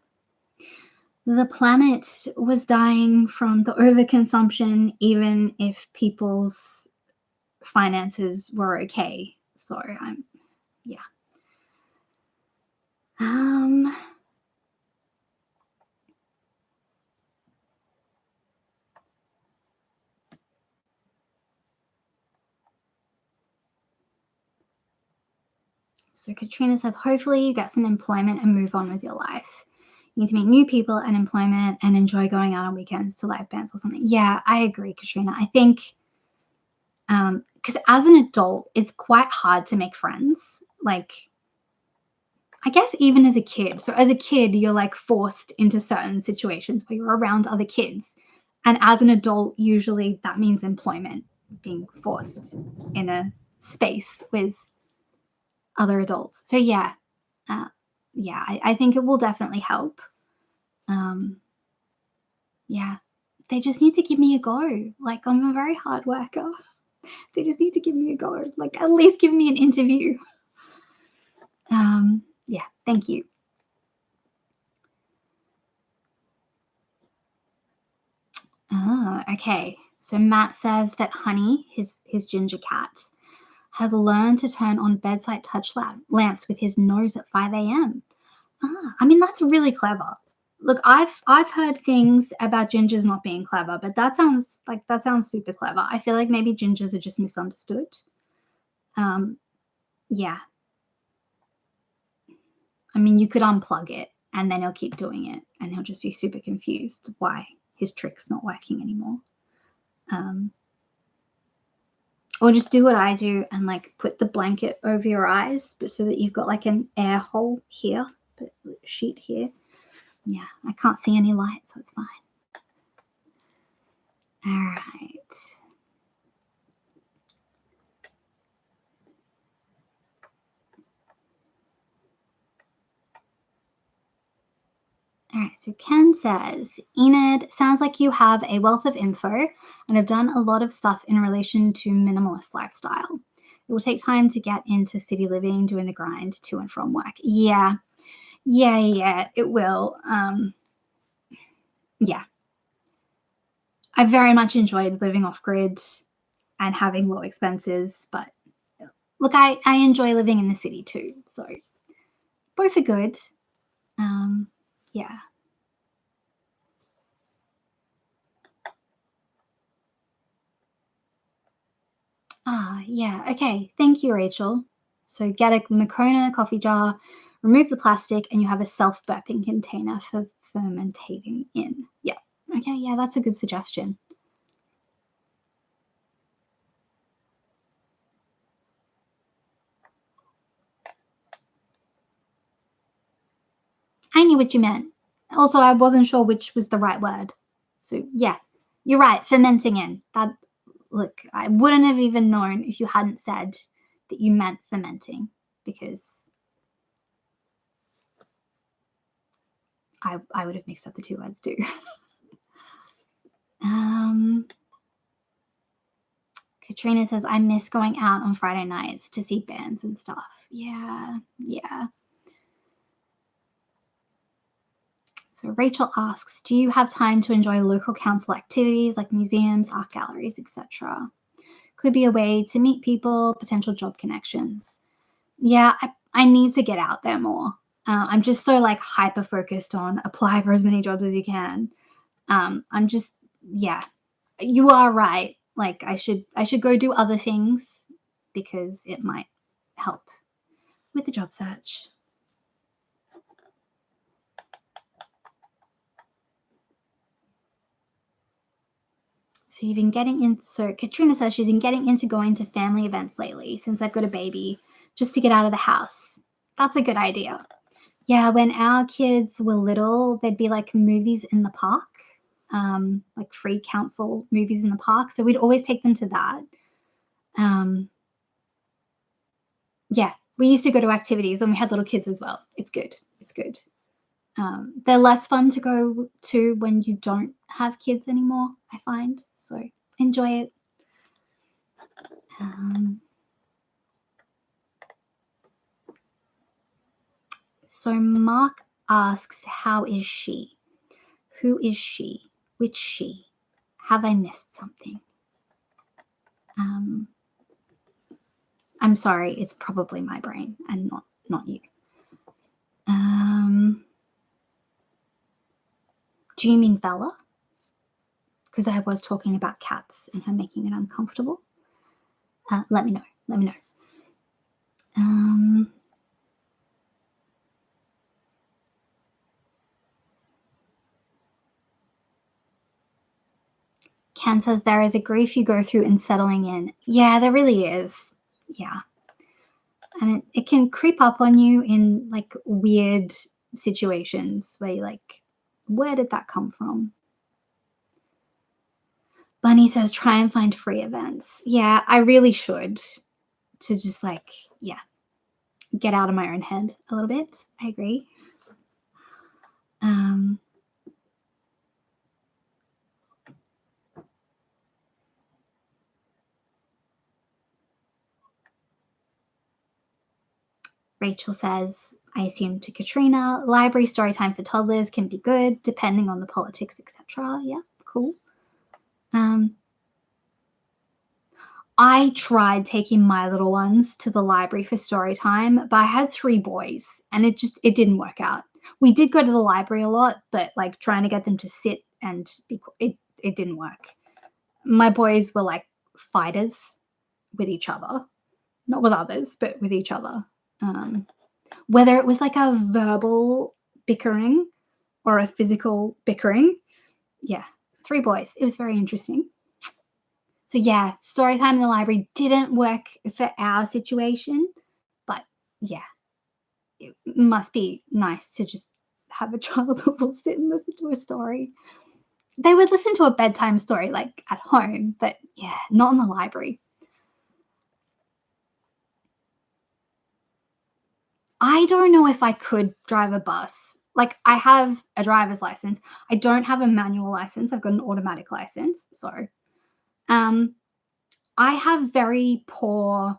the planet was dying from the overconsumption, even if people's finances were okay. So yeah. So Katrina says, hopefully you get some employment and move on with your life. You need to meet new people and employment and enjoy going out on weekends to live bands or something. Yeah, I agree, Katrina. I think because as an adult, it's quite hard to make friends. Like, I guess even as a kid. So as a kid, you're like forced into certain situations where you're around other kids. And as an adult, usually that means employment, being forced in a space with other adults. So yeah, I think it will definitely help. Yeah, they just need to give me a go. Like I'm a very hard worker. They just need to give me a go. Like at least give me an interview. Yeah, thank you. Oh, okay. So Matt says that Honey, his ginger cat, has learned to turn on bedside touch lamps with his nose at 5 a.m. I mean that's really clever. Look, I've heard things about gingers not being clever, but that sounds super clever. I feel like maybe gingers are just misunderstood. Yeah. I mean, you could unplug it and then he'll keep doing it and he'll just be super confused why his trick's not working anymore. Or just do what I do and like put the blanket over your eyes, but so that you've got like an air hole here, but sheet here. Yeah, I can't see any light, so it's fine. All right. All right, so Ken says, Enid, sounds like you have a wealth of info and have done a lot of stuff in relation to minimalist lifestyle. It will take time to get into city living, doing the grind to and from work. Yeah, it will. Yeah. I very much enjoyed living off grid and having low expenses, but look, I enjoy living in the city too. So both are good. Yeah. Yeah. Okay. Thank you, Rachel. So get a Makona coffee jar, remove the plastic, and you have a self-burping container for fermentating in. Yeah. Okay. Yeah, that's a good suggestion. I knew what you meant. Also, I wasn't sure which was the right word. So yeah, you're right. Fermenting in. That look, I wouldn't have even known if you hadn't said that you meant fermenting because I would have mixed up the two words too. um, Katrina says, I miss going out on Friday nights to see bands and stuff. Yeah. So Rachel asks, do you have time to enjoy local council activities like museums, art galleries, etc.? Could be a way to meet people, potential job connections. Yeah, I need to get out there more. I'm just so like hyper focused on apply for as many jobs as you can. I'm just, yeah, you are right. Like I should go do other things because it might help with the job search. So you've been getting in. So Katrina says she's been getting into going to family events lately since I've got a baby, just to get out of the house. That's a good idea. Yeah, when our kids were little, there'd be like movies in the park, like free council movies in the park. So we'd always take them to that. Um, yeah, we used to go to activities when we had little kids as well. It's good. It's good. They're less fun to go to when you don't have kids anymore, I find. So enjoy it. Um, so Mark asks, how is she? Who is she? Which she? Have I missed something? Um, I'm sorry, it's probably my brain and not you. Do you mean Bella? Because I was talking about cats and her making it uncomfortable. Let me know. Let me know. Ken says there is a grief you go through in settling in. Yeah, there really is. Yeah. And it can creep up on you in like weird situations where you're like, where did that come from? Bunny says, try and find free events. Yeah, I really should to just like, yeah, get out of my own head a little bit. I agree. Rachel says, I assume to Katrina, library story time for toddlers can be good depending on the politics, etc. Yeah, cool. I tried taking my little ones to the library for story time, but I had 3 boys and it didn't work out. We did go to the library a lot, but like trying to get them to sit and it didn't work. My boys were like fighters with each other, not with others, but with each other. Whether it was like a verbal bickering or a physical bickering, yeah, 3 boys. It was very interesting. So yeah, story time in the library didn't work for our situation, but yeah, it must be nice to just have a child that will sit and listen to a story. They would listen to a bedtime story, like, at home, but yeah, not in the library. I don't know if I could drive a bus. Like, I have a driver's license. I don't have a manual license. I've got an automatic license. So, um, I have very poor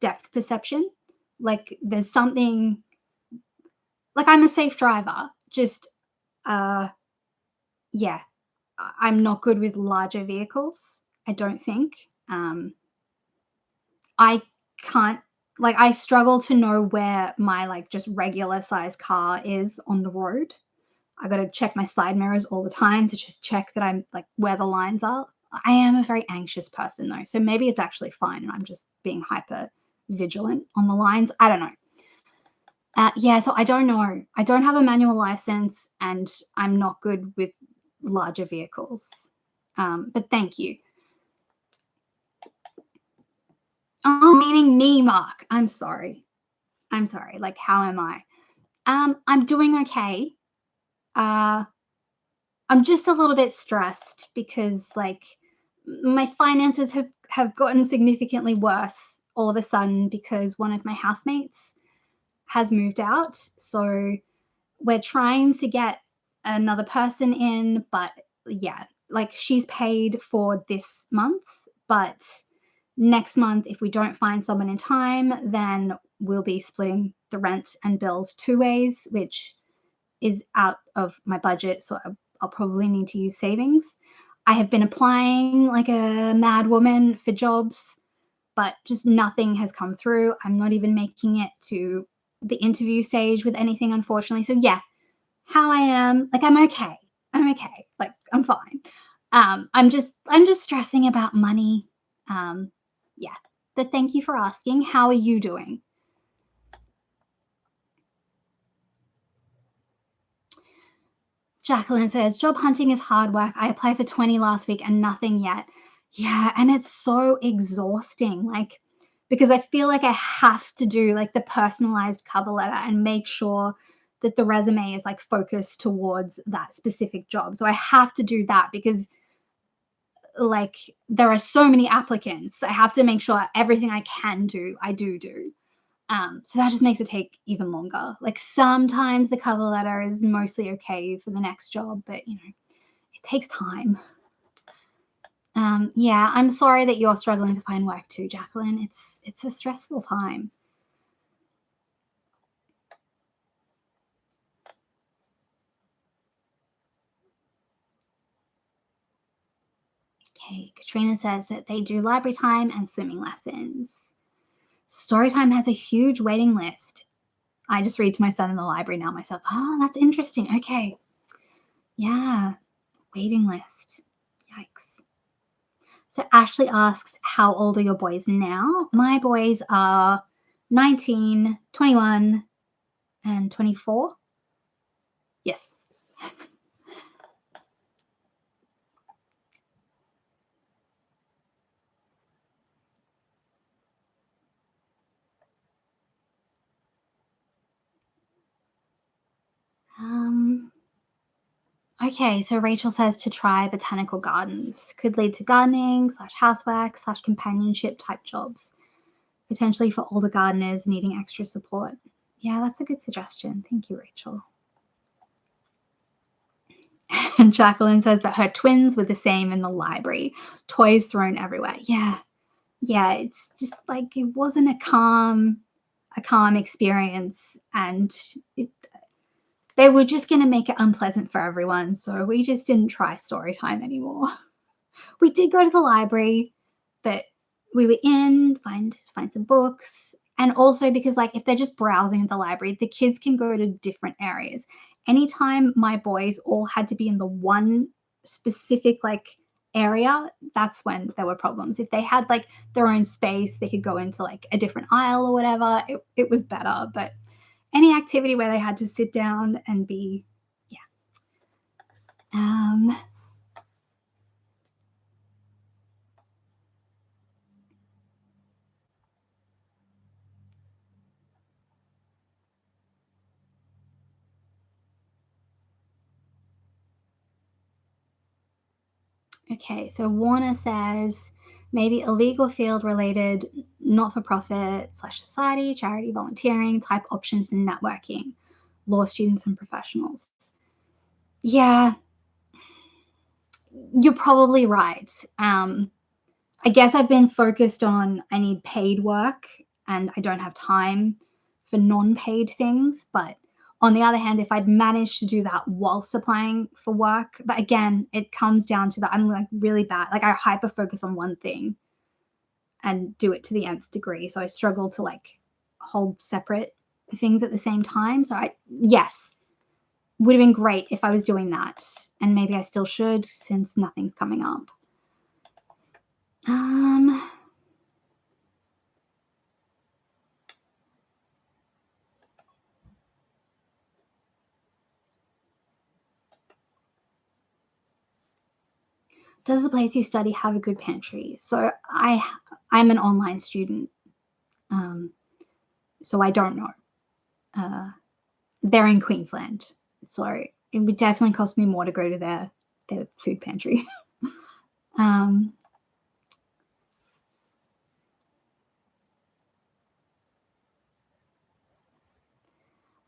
depth perception. Like, there's something like I'm a safe driver. Just, uh, yeah, I'm not good with larger vehicles. I don't think. I can't like I struggle to know where my like just regular size car is on the road. I got to check my side mirrors all the time to just check that I'm like where the lines are. I am a very anxious person though, so maybe it's actually fine and I'm just being hyper vigilant on the lines. I don't know. Yeah, so I don't know. I don't have a manual license and I'm not good with larger vehicles. But thank you. Oh, meaning me, Mark. I'm sorry. I'm sorry. Like, how am I? I'm doing okay. Uh, I'm just a little bit stressed because like my finances have gotten significantly worse all of a sudden because one of my housemates has moved out. So we're trying to get another person in, but yeah, like she's paid for this month, but next month if we don't find someone in time, then we'll be splitting the rent and bills two ways, which is out of my budget, so I'll probably need to use savings. I have been applying like a mad woman for jobs, but just nothing has come through. I'm not even making it to the interview stage with anything, unfortunately. So yeah, how I am, like I'm okay. I'm okay. Like I'm fine. I'm just stressing about money. Yeah. But thank you for asking. How are you doing? Jacqueline says, job hunting is hard work. I applied for 20 last week and nothing yet. Yeah, and it's so exhausting. Like, because I feel like I have to do like the personalized cover letter and make sure that the resume is like focused towards that specific job. So I have to do that because like there are so many applicants. I have to make sure everything I can do, I do. So that just makes it take even longer. Like sometimes the cover letter is mostly okay for the next job, but you know, it takes time. Yeah, I'm sorry that you're struggling to find work too, Jacqueline. It's a stressful time. Okay, Katrina says that they do library time and swimming lessons. Storytime has a huge waiting list. I just read to my son in the library now myself. Oh, that's interesting. Okay. Yeah, waiting list. Yikes. So Ashley asks, how old are your boys now? My boys are 19, 21, and 24. Yes. Um, okay, so Rachel says to try botanical gardens. Could lead to gardening slash housework slash companionship type jobs, potentially for older gardeners needing extra support. Yeah, that's a good suggestion. Thank you, Rachel. And Jacqueline says that her twins were the same in the library, toys thrown everywhere. Yeah, yeah, it's just like it wasn't a calm experience, and it, they were just going to make it unpleasant for everyone. So we just didn't try story time anymore. We did go to the library, but we were in find some books, and also because like if they're just browsing at the library, the kids can go to different areas. Anytime my boys all had to be in the one specific like area, that's when there were problems. If they had like their own space, they could go into like a different aisle or whatever. It was better, but any activity where they had to sit down and be, yeah. um Okay, so Warner says maybe a legal field related, not for profit slash society, charity, volunteering type option for networking, law students and professionals. Yeah, you're probably right. I guess I've been focused on I need paid work and I don't have time for non paid things. But on the other hand, if I'd managed to do that whilst applying for work, but again, it comes down to that I'm like really bad. Like I hyper focus on one thing and do it to the nth degree. So I struggle to like hold separate things at the same time. So yes, would have been great if I was doing that. And maybe I still should since nothing's coming up. Um, does the place you study have a good pantry? So I'm an online student, um, so I don't know. Uh, they're in Queensland, so it would definitely cost me more to go to their food pantry. um,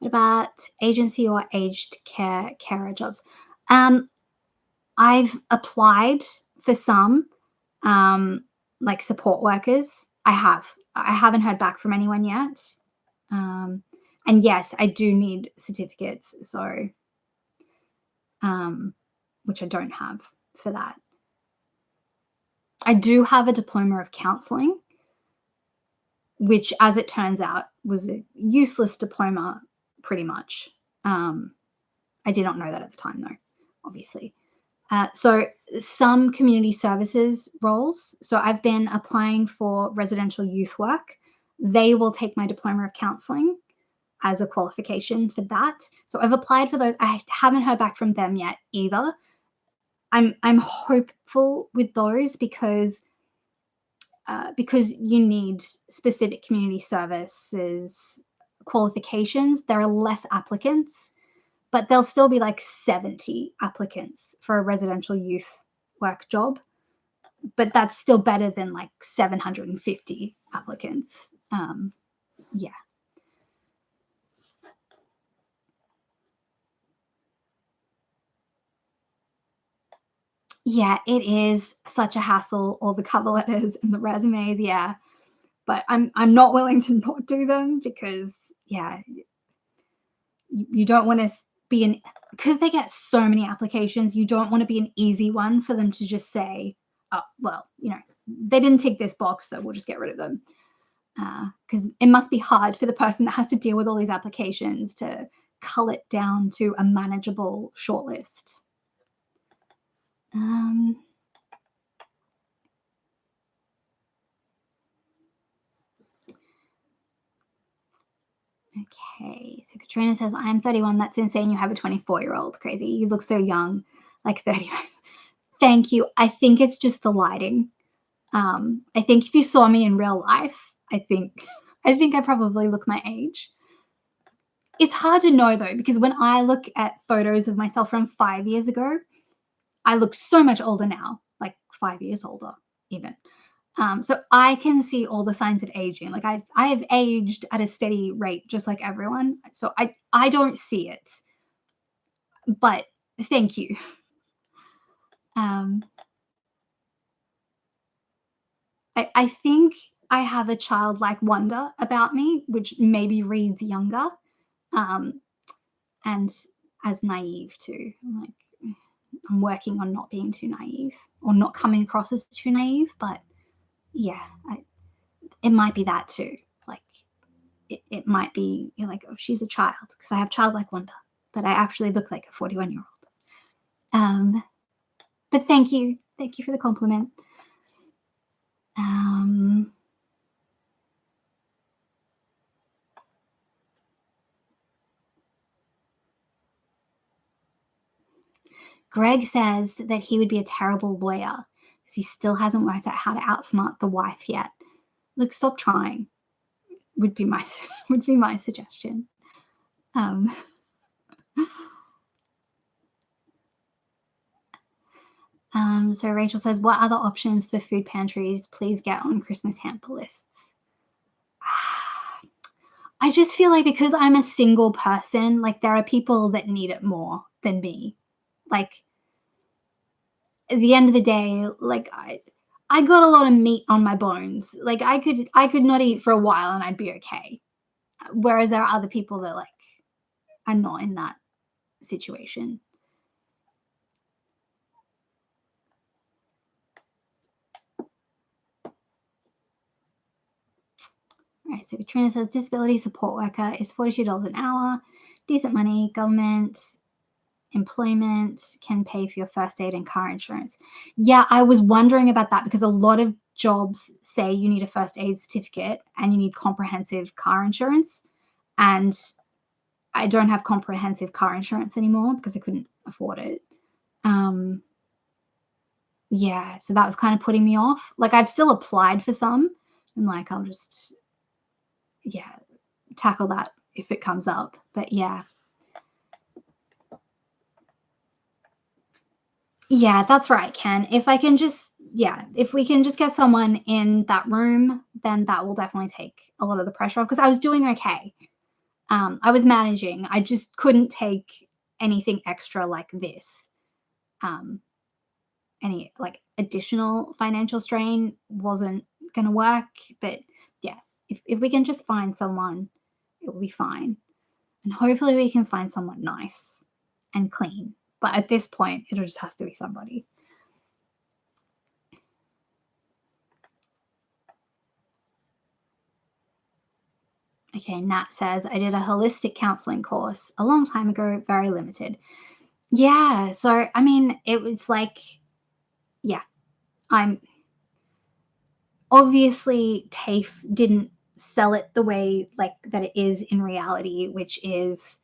what about agency or aged carer jobs? Um, I've applied for some, um, like support workers. I have. I haven't heard back from anyone yet. Um, and yes, I do need certificates. So, um, which I don't have for that. I do have a diploma of counseling, which, as it turns out, was a useless diploma pretty much. Um, I did not know that at the time, though, obviously. So, some community services roles. So, I've been applying for residential youth work. They will take my diploma of counseling as a qualification for that. So, I've applied for those. I haven't heard back from them yet either. I'm hopeful with those because you need specific community services qualifications. There are less applicants, but there'll still be like 70 applicants for a residential youth work job. But that's still better than like 750 applicants. Yeah. Yeah, it is such a hassle, all the cover letters and the resumes, yeah. But I'm not willing to not do them because yeah, you don't want to be an because they get so many applications, you don't want to be an easy one for them to just say, oh, well, they didn't tick this box, so we'll just get rid of them. Because it must be hard for the person that has to deal with all these applications to cull it down to a manageable shortlist. Um, Okay, so Katrina says, I'm 31. That's insane. You have a 24-year-old. Crazy. You look so young, like 30. Thank you. I think it's just the lighting. I think if you saw me in real life, I think I probably look my age. It's hard to know though, because when I look at photos of myself from 5 years ago, I look so much older now, like 5 years older, even. So I can see all the signs of aging. Like I have aged at a steady rate, just like everyone. So I don't see it, but thank you. Um, I think I have a childlike wonder about me, which maybe reads younger, um, and as naive too. Like I'm working on not being too naive or not coming across as too naive, but yeah, it might be that too. Like it might be you're like, oh, she's a child because I have childlike wonder, but I actually look like a 41-year-old. But thank you for the compliment. Um, Greg says that he would be a terrible lawyer because he still hasn't worked out how to outsmart the wife yet. Look, stop trying. Would be my would be my suggestion. Um, So Rachel says, what other options for food pantries please get on Christmas hamper lists? I just feel like because I'm a single person, like there are people that need it more than me. Like at the end of the day, like I got a lot of meat on my bones. Like I could not eat for a while and I'd be okay. Whereas there are other people that like are not in that situation. All right, so Katrina says disability support worker is $42 an hour, decent money, government, employment, can pay for your first aid and car insurance. Yeah, I was wondering about that because a lot of jobs say you need a first aid certificate and you need comprehensive car insurance. And I don't have comprehensive car insurance anymore because I couldn't afford it. Um, yeah, so that was kind of putting me off. Like I've still applied for some. I'm like, I'll just, yeah, tackle that if it comes up. But yeah. Yeah, that's right, Ken. If I can just yeah, if we can just get someone in that room, then that will definitely take a lot of the pressure off because I was doing okay. I was managing. I just couldn't take anything extra like this. Um, any like additional financial strain wasn't gonna work. But yeah, if we can just find someone, it will be fine. And hopefully we can find someone nice and clean. But at this point, it just has to be somebody. Okay, Nat says, I did a holistic counseling course a long time ago, very limited. Yeah, so I mean, it was like, yeah, I'm obviously TAFE didn't sell it the way like that it is in reality, which is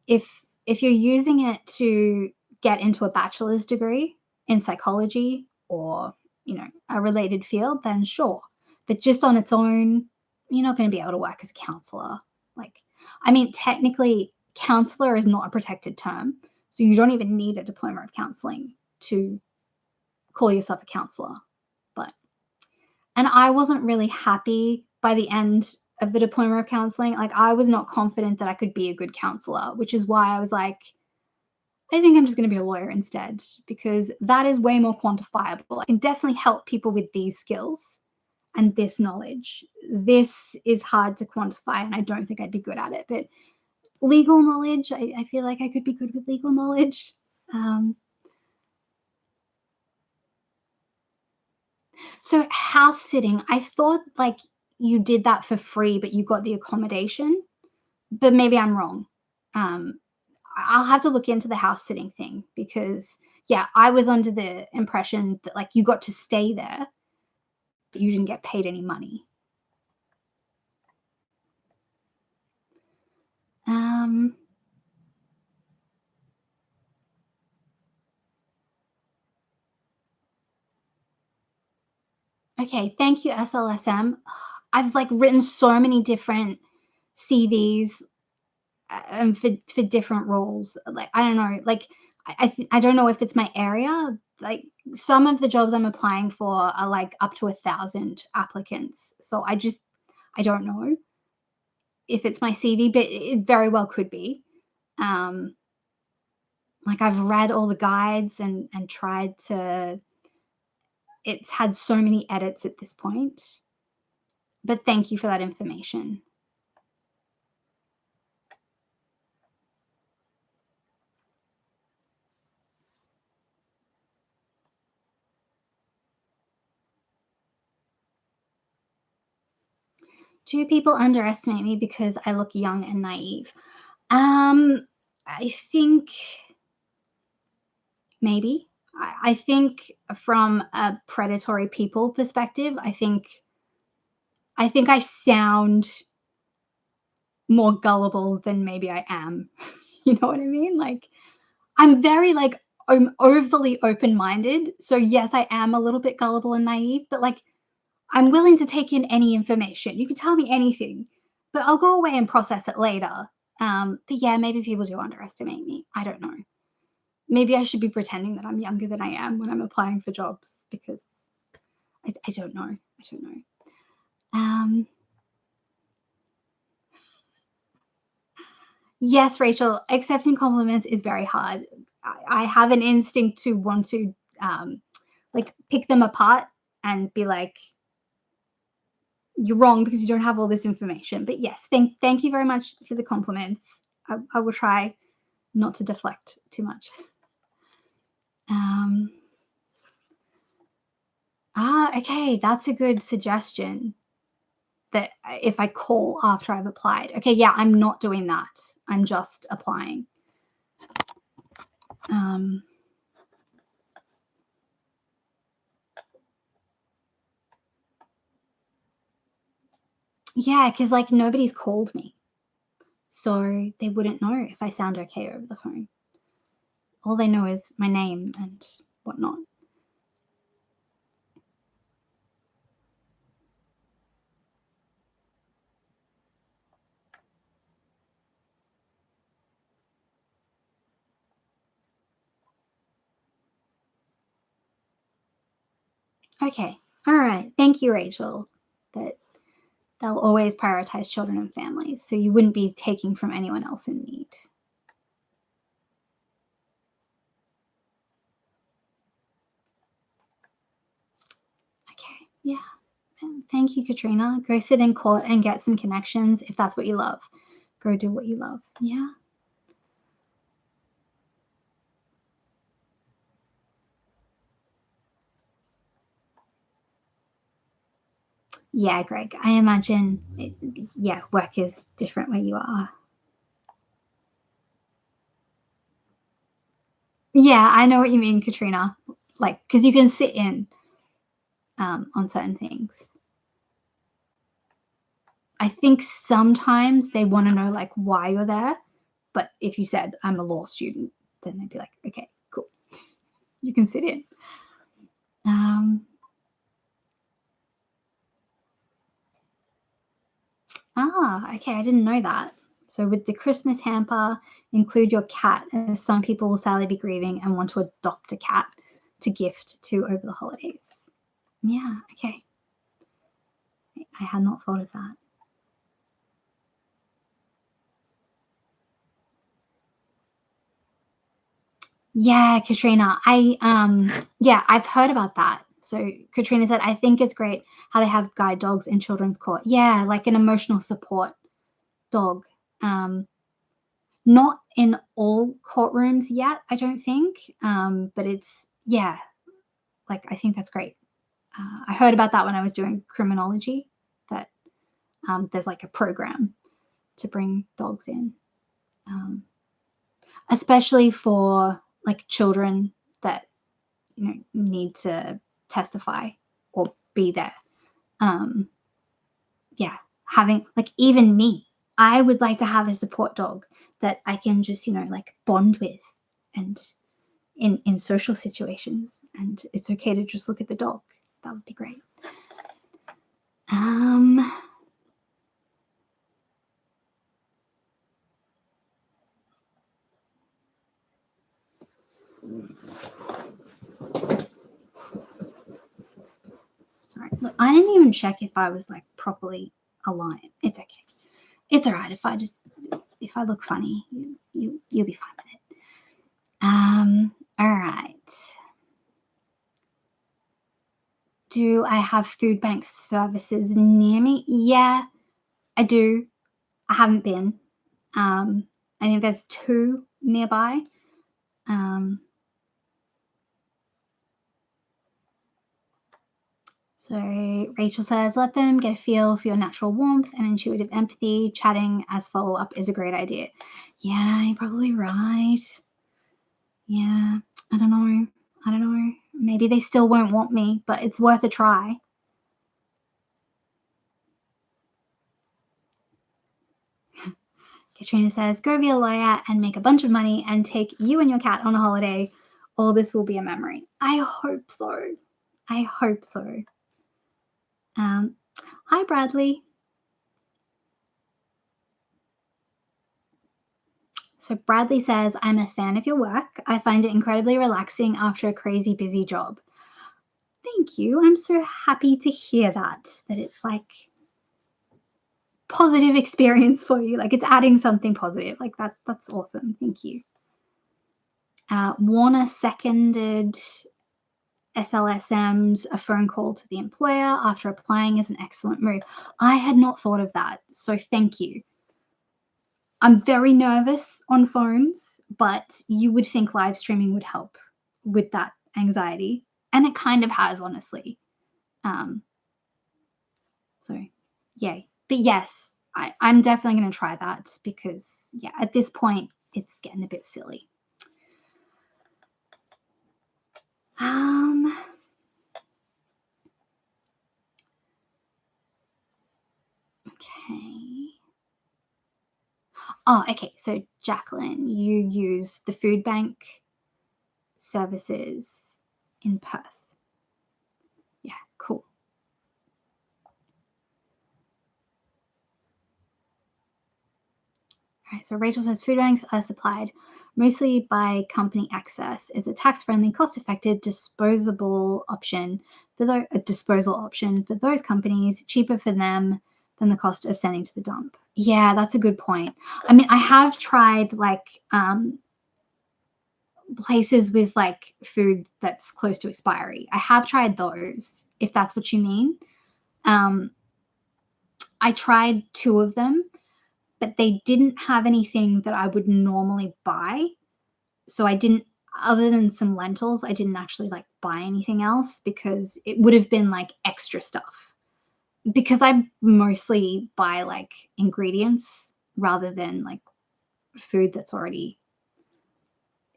if you're using it to get into a bachelor's degree in psychology or a related field, then sure. But just on its own, you're not going to be able to work as a counselor. Like, I mean, technically, counselor is not a protected term, so you don't even need a diploma of counseling to call yourself a counselor. But and I wasn't really happy by the end of the diploma of counseling. Like, I was not confident that I could be a good counselor, which is why I was like, I think I'm just going to be a lawyer instead because that is way more quantifiable. I can definitely help people with these skills and this knowledge. This is hard to quantify, and I don't think I'd be good at it. But legal knowledge, I feel like I could be good with legal knowledge. So house sitting, I thought like you did that for free, but you got the accommodation. But maybe I'm wrong. Um, I'll have to look into the house sitting thing because yeah, I was under the impression that like you got to stay there, but you didn't get paid any money. Um, okay, thank you, SLSM. I've like written so many different CVs for different roles. Like I don't know, like I don't know if it's my area. Like some of the jobs I'm applying for are like up to 1,000 applicants. So I don't know if it's my CV, but it very well could be. Um, like I've read all the guides and tried to. It's had so many edits at this point. But thank you for that information. Do people underestimate me because I look young and naive? I think maybe. I think from a predatory people perspective, I think I sound more gullible than maybe I am. You know what I mean? Like I'm very like I'm overly open-minded. So yes, I am a little bit gullible and naive, but like I'm willing to take in any information. You can tell me anything, but I'll go away and process it later. But yeah, maybe people do underestimate me. I don't know. Maybe I should be pretending that I'm younger than I am when I'm applying for jobs because I don't know. I don't know. Um, yes, Rachel, accepting compliments is very hard. I have an instinct to want to like pick them apart and be like, you're wrong because you don't have all this information. But yes, thank you very much for the compliments. I will try not to deflect too much. Um, okay, that's a good suggestion. That if I call after I've applied, okay, yeah, I'm not doing that. I'm just applying. Um, yeah, because like nobody's called me, so they wouldn't know if I sound okay over the phone. All they know is my name and whatnot. Okay. All right. Thank you, Rachel. That they'll always prioritize children and families, so you wouldn't be taking from anyone else in need. Okay. Yeah. Thank you, Katrina. Go sit in court and get some connections if that's what you love. Go do what you love. Yeah. Yeah, Greg. I imagine, yeah, work is different where you are. Yeah, I know what you mean, Katrina. Like, because you can sit in on certain things. I think sometimes they want to know like why you're there, but if you said I'm a law student, then they'd be like, okay, cool, you can sit in. Um, okay, I didn't know that. So with the Christmas hamper, include your cat, as some people will sadly be grieving and want to adopt a cat to gift to over the holidays. Yeah, okay. I had not thought of that. Yeah, Katrina. Yeah, I've heard about that. So Katrina said, I think it's great how they have guide dogs in children's court. Yeah, like an emotional support dog. Um, Not in all courtrooms yet, I don't think. But it's yeah, like I think that's great. I heard about that when I was doing criminology. That there's like a program to bring dogs in, um, especially for like children that need to testify or be there. Um, yeah, having like even me, I would like to have a support dog that I can just like bond with, and in social situations, and it's okay to just look at the dog. That would be great. Um, Sorry, look, I didn't even check if I was like properly aligned. It's okay. It's all right if I look funny. You'll be fine with it. All right. Do I have food bank services near me? Yeah, I do. I haven't been. Um, I think there's two nearby. Um, so Rachel says, let them get a feel for your natural warmth and intuitive empathy. Chatting as follow up is a great idea. Yeah, you're probably right. Yeah, I don't know. I don't know. Maybe they still won't want me, but it's worth a try. Katrina says, go be a lawyer and make a bunch of money and take you and your cat on a holiday. All this will be a memory. I hope so. I hope so. Um, Hi, Bradley. So Bradley says, I'm a fan of your work. I find it incredibly relaxing after a crazy busy job. Thank you. I'm so happy to hear that it's like positive experience for you. Like it's adding something positive. Like that's awesome. Thank you. Warner seconded SLSM's a phone call to the employer after applying is an excellent move. I had not thought of that. So thank you. I'm very nervous on phones, but you would think live streaming would help with that anxiety. And it kind of has, honestly. Um, so, yay. But yes, I'm definitely going to try that because, yeah, at this point, it's getting a bit silly. Okay. Oh, okay. So, Jacqueline, you use the food bank services in Perth. Yeah, cool. All right, so Rachel says food banks are supplied mostly by company access. It's a tax-friendly, cost-effective disposable option for a disposal option for those companies, cheaper for them than the cost of sending to the dump. Yeah, that's a good point. I mean, I have tried like places with like food that's close to expiry. I have tried those, if that's what you mean. I tried two of them, but they didn't have anything that I would normally buy. So I didn't, other than some lentils, I didn't actually like buy anything else because it would have been like extra stuff. Because I mostly buy like ingredients rather than like food that's already.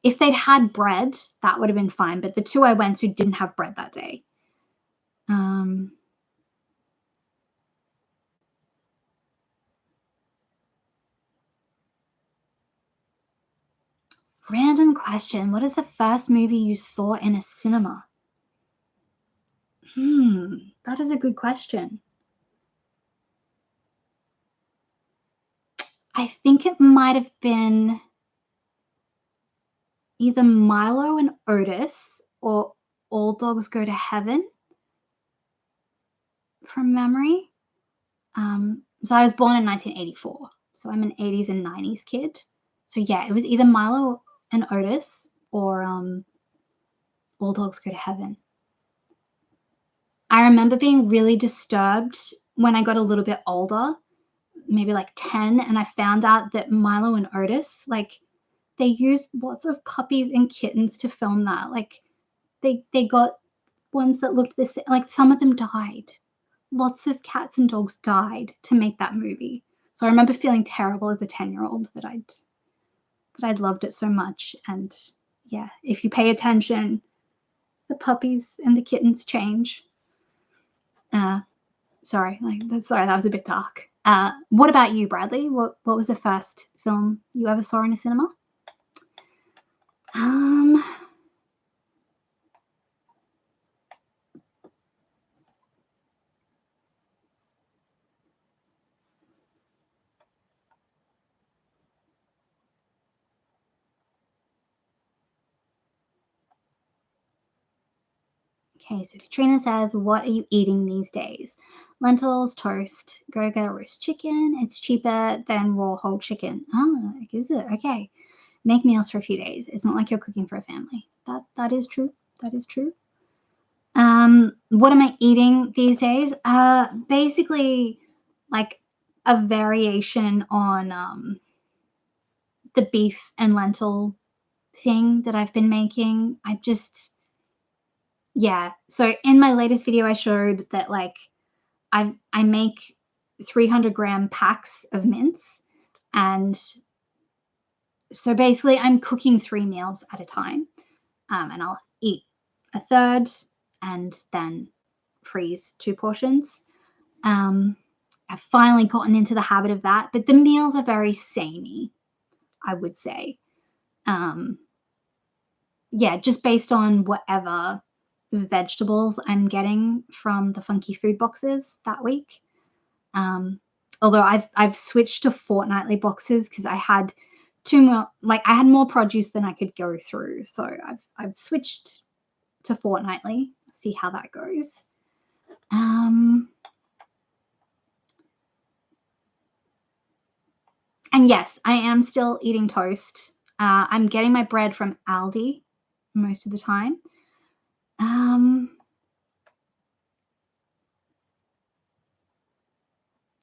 If they'd had bread, that would have been fine. But the two I went to didn't have bread that day. Random question. What is the first movie you saw in a cinema? That is a good question. I think it might have been either Milo and Otis or All Dogs Go to Heaven from memory. So I was born in 1984. So I'm an 80s and 90s kid. So yeah, it was either Milo and Otis or All Dogs Go to Heaven. I remember being really disturbed when I got a little bit older, maybe like 10, and I found out that Milo and Otis, like, they used lots of puppies and kittens to film that. Like, they got ones that looked the same. Like, some of them died. Lots of cats and dogs died to make that movie. So I remember feeling terrible as a 10-year-old that I'd loved it so much. And yeah, if you pay attention, the puppies and the kittens change. Sorry, that was a bit dark. What about you, Bradley? What was the first film you ever saw in a cinema? Okay, so Katrina says, what are you eating these days? Lentils, toast, go get a roast chicken. It's cheaper than raw whole chicken. Oh, is it? Okay. Make meals for a few days. It's not like you're cooking for a family. That is true. That is true. What am I eating these days? Basically like a variation on the beef and lentil thing that I've been making. Yeah. So in my latest video, I showed that like I make 300-gram packs of mince, and so basically I'm cooking 3 meals at a time, and I'll eat a third and then freeze 2 portions. I've finally gotten into the habit of that, but the meals are very samey, I would say. Yeah, just based on whatever vegetables I'm getting from the funky food boxes that week. Although I've switched to fortnightly boxes because I had 2 more, like, I had more produce than I could go through, so I've switched to fortnightly. See how that goes. And yes, I am still eating toast. I'm getting my bread from Aldi most of the time.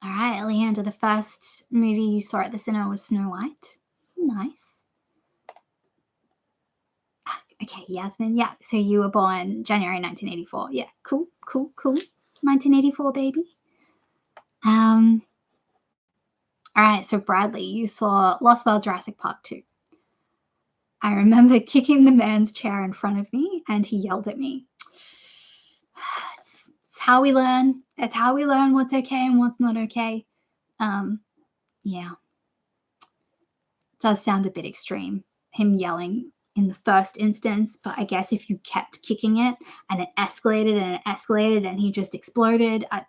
All right, Leander, the first movie you saw at the cinema was Snow White. Nice. Okay, Yasmin. Yeah, so you were born January 1984. Yeah, cool. 1984, baby. All right, so Bradley, you saw Lost World Jurassic Park 2. I remember kicking the man's chair in front of me, and he yelled at me. It's how we learn. It's how we learn what's okay and what's not okay. Yeah. Does sound a bit extreme, him yelling in the first instance, but I guess if you kept kicking it and it escalated and he just exploded, but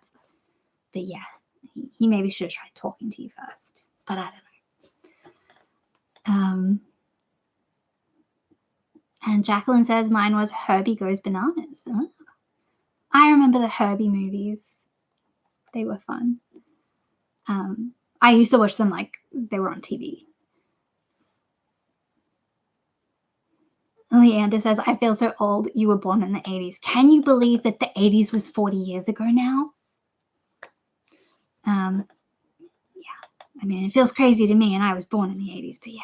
yeah, he maybe should have tried talking to you first, but I don't know. And Jacqueline says mine was Herbie Goes Bananas. Oh. I remember the Herbie movies. They were fun. I used to watch them like they were on TV. Leander says, I feel so old. You were born in the 80s. Can you believe that the 80s was 40 years ago now? Yeah. I mean, it feels crazy to me, and I was born in the 80s, but yeah.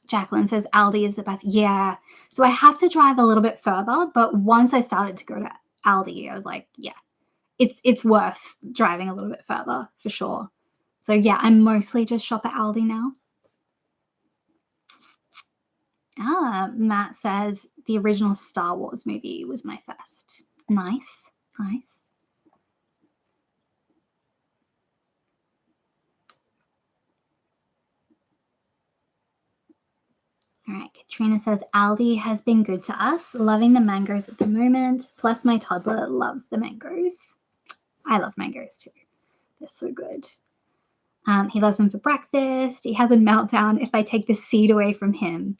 Jacqueline says Aldi is the best. Yeah. So I have to drive a little bit further, but once I started to go to Aldi, I was like, yeah, it's worth driving a little bit further for sure. So yeah, I mostly just shop at Aldi now. Matt says the original Star Wars movie was my first. Nice. All right, Katrina says Aldi has been good to us, loving the mangoes at the moment. Plus, my toddler loves the mangoes. I love mangoes too. They're so good. He loves them for breakfast. He has a meltdown if I take the seed away from him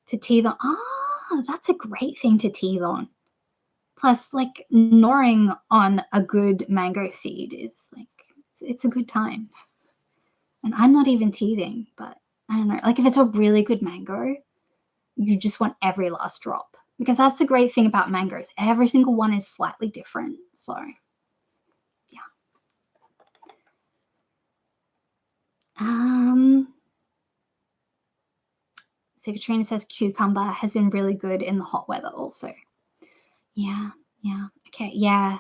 to teeth on. Oh, that's a great thing to teeth on. Plus, like, gnawing on a good mango seed is like, it's a good time. And I'm not even teething, but I don't know. Like, if it's a really good mango, you just want every last drop, because that's the great thing about mangoes. Every single one is slightly different. So, yeah. So Katrina says cucumber has been really good in the hot weather also. Yeah. Okay, yeah.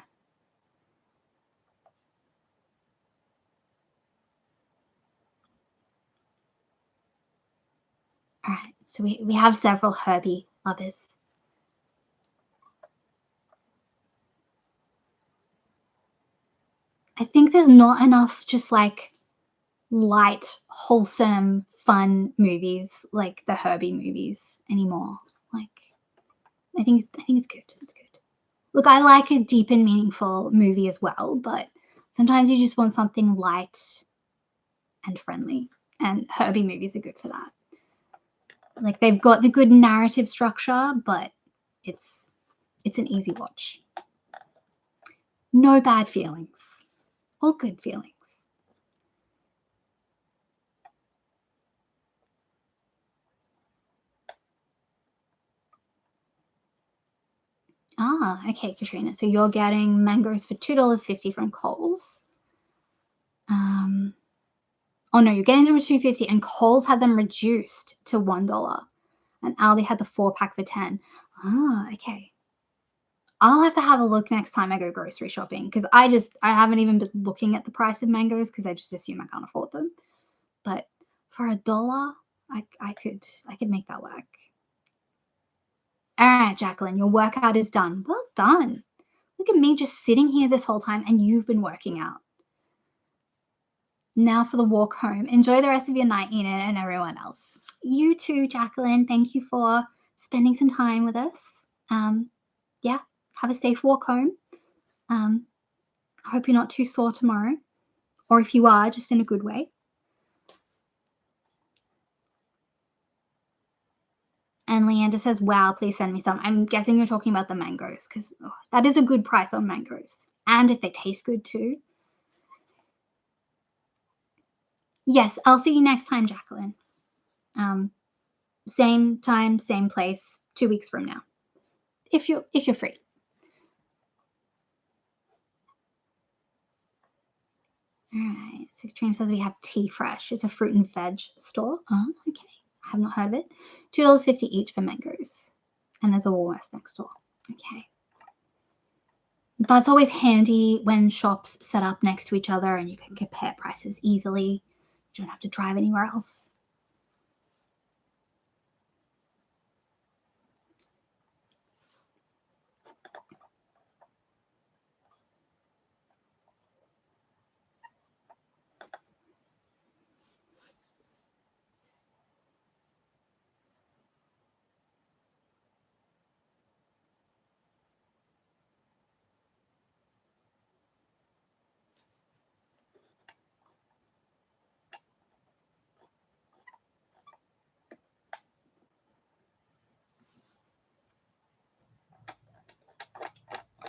All right. So we have several Herbie lovers. I think there's not enough just like light, wholesome, fun movies like the Herbie movies anymore. Like, I think it's good. It's good. Look, I like a deep and meaningful movie as well, but sometimes you just want something light and friendly, and Herbie movies are good for that. Like, they've got the good narrative structure, but it's an easy watch. No bad feelings. All good feelings. Ah, okay, Katrina. So you're getting mangoes for $2.50 from Coles. Oh no, you're getting them for $2.50, and Coles had them reduced to $1, and Aldi had the 4-pack for 10. Ah, okay. I'll have to have a look next time I go grocery shopping, because I haven't even been looking at the price of mangoes because I just assume I can't afford them. But for $1, I could make that work. All right, Jacqueline, your workout is done. Well done. Look at me just sitting here this whole time, and you've been working out. Now for the walk home. Enjoy the rest of your night, Enid, and everyone else. You too, Jacqueline. Thank you for spending some time with us. Yeah, have a safe walk home. Um, I hope you're not too sore tomorrow, or if you are, just in a good way. And Leander says, wow, please send me some. I'm guessing you're talking about the mangoes because that is a good price on mangoes. And if they taste good too. Yes, I'll see you next time, Jacqueline. Um, Same time, same place, 2 weeks from now, if you're free. All right. So Katrina says we have Tea Fresh. It's a fruit and veg store. Oh, okay. I have not heard of it. $2.50 each for mangoes. And there's a Woolworths next door. Okay. That's always handy when shops set up next to each other and you can compare prices easily. You don't have to drive anywhere else.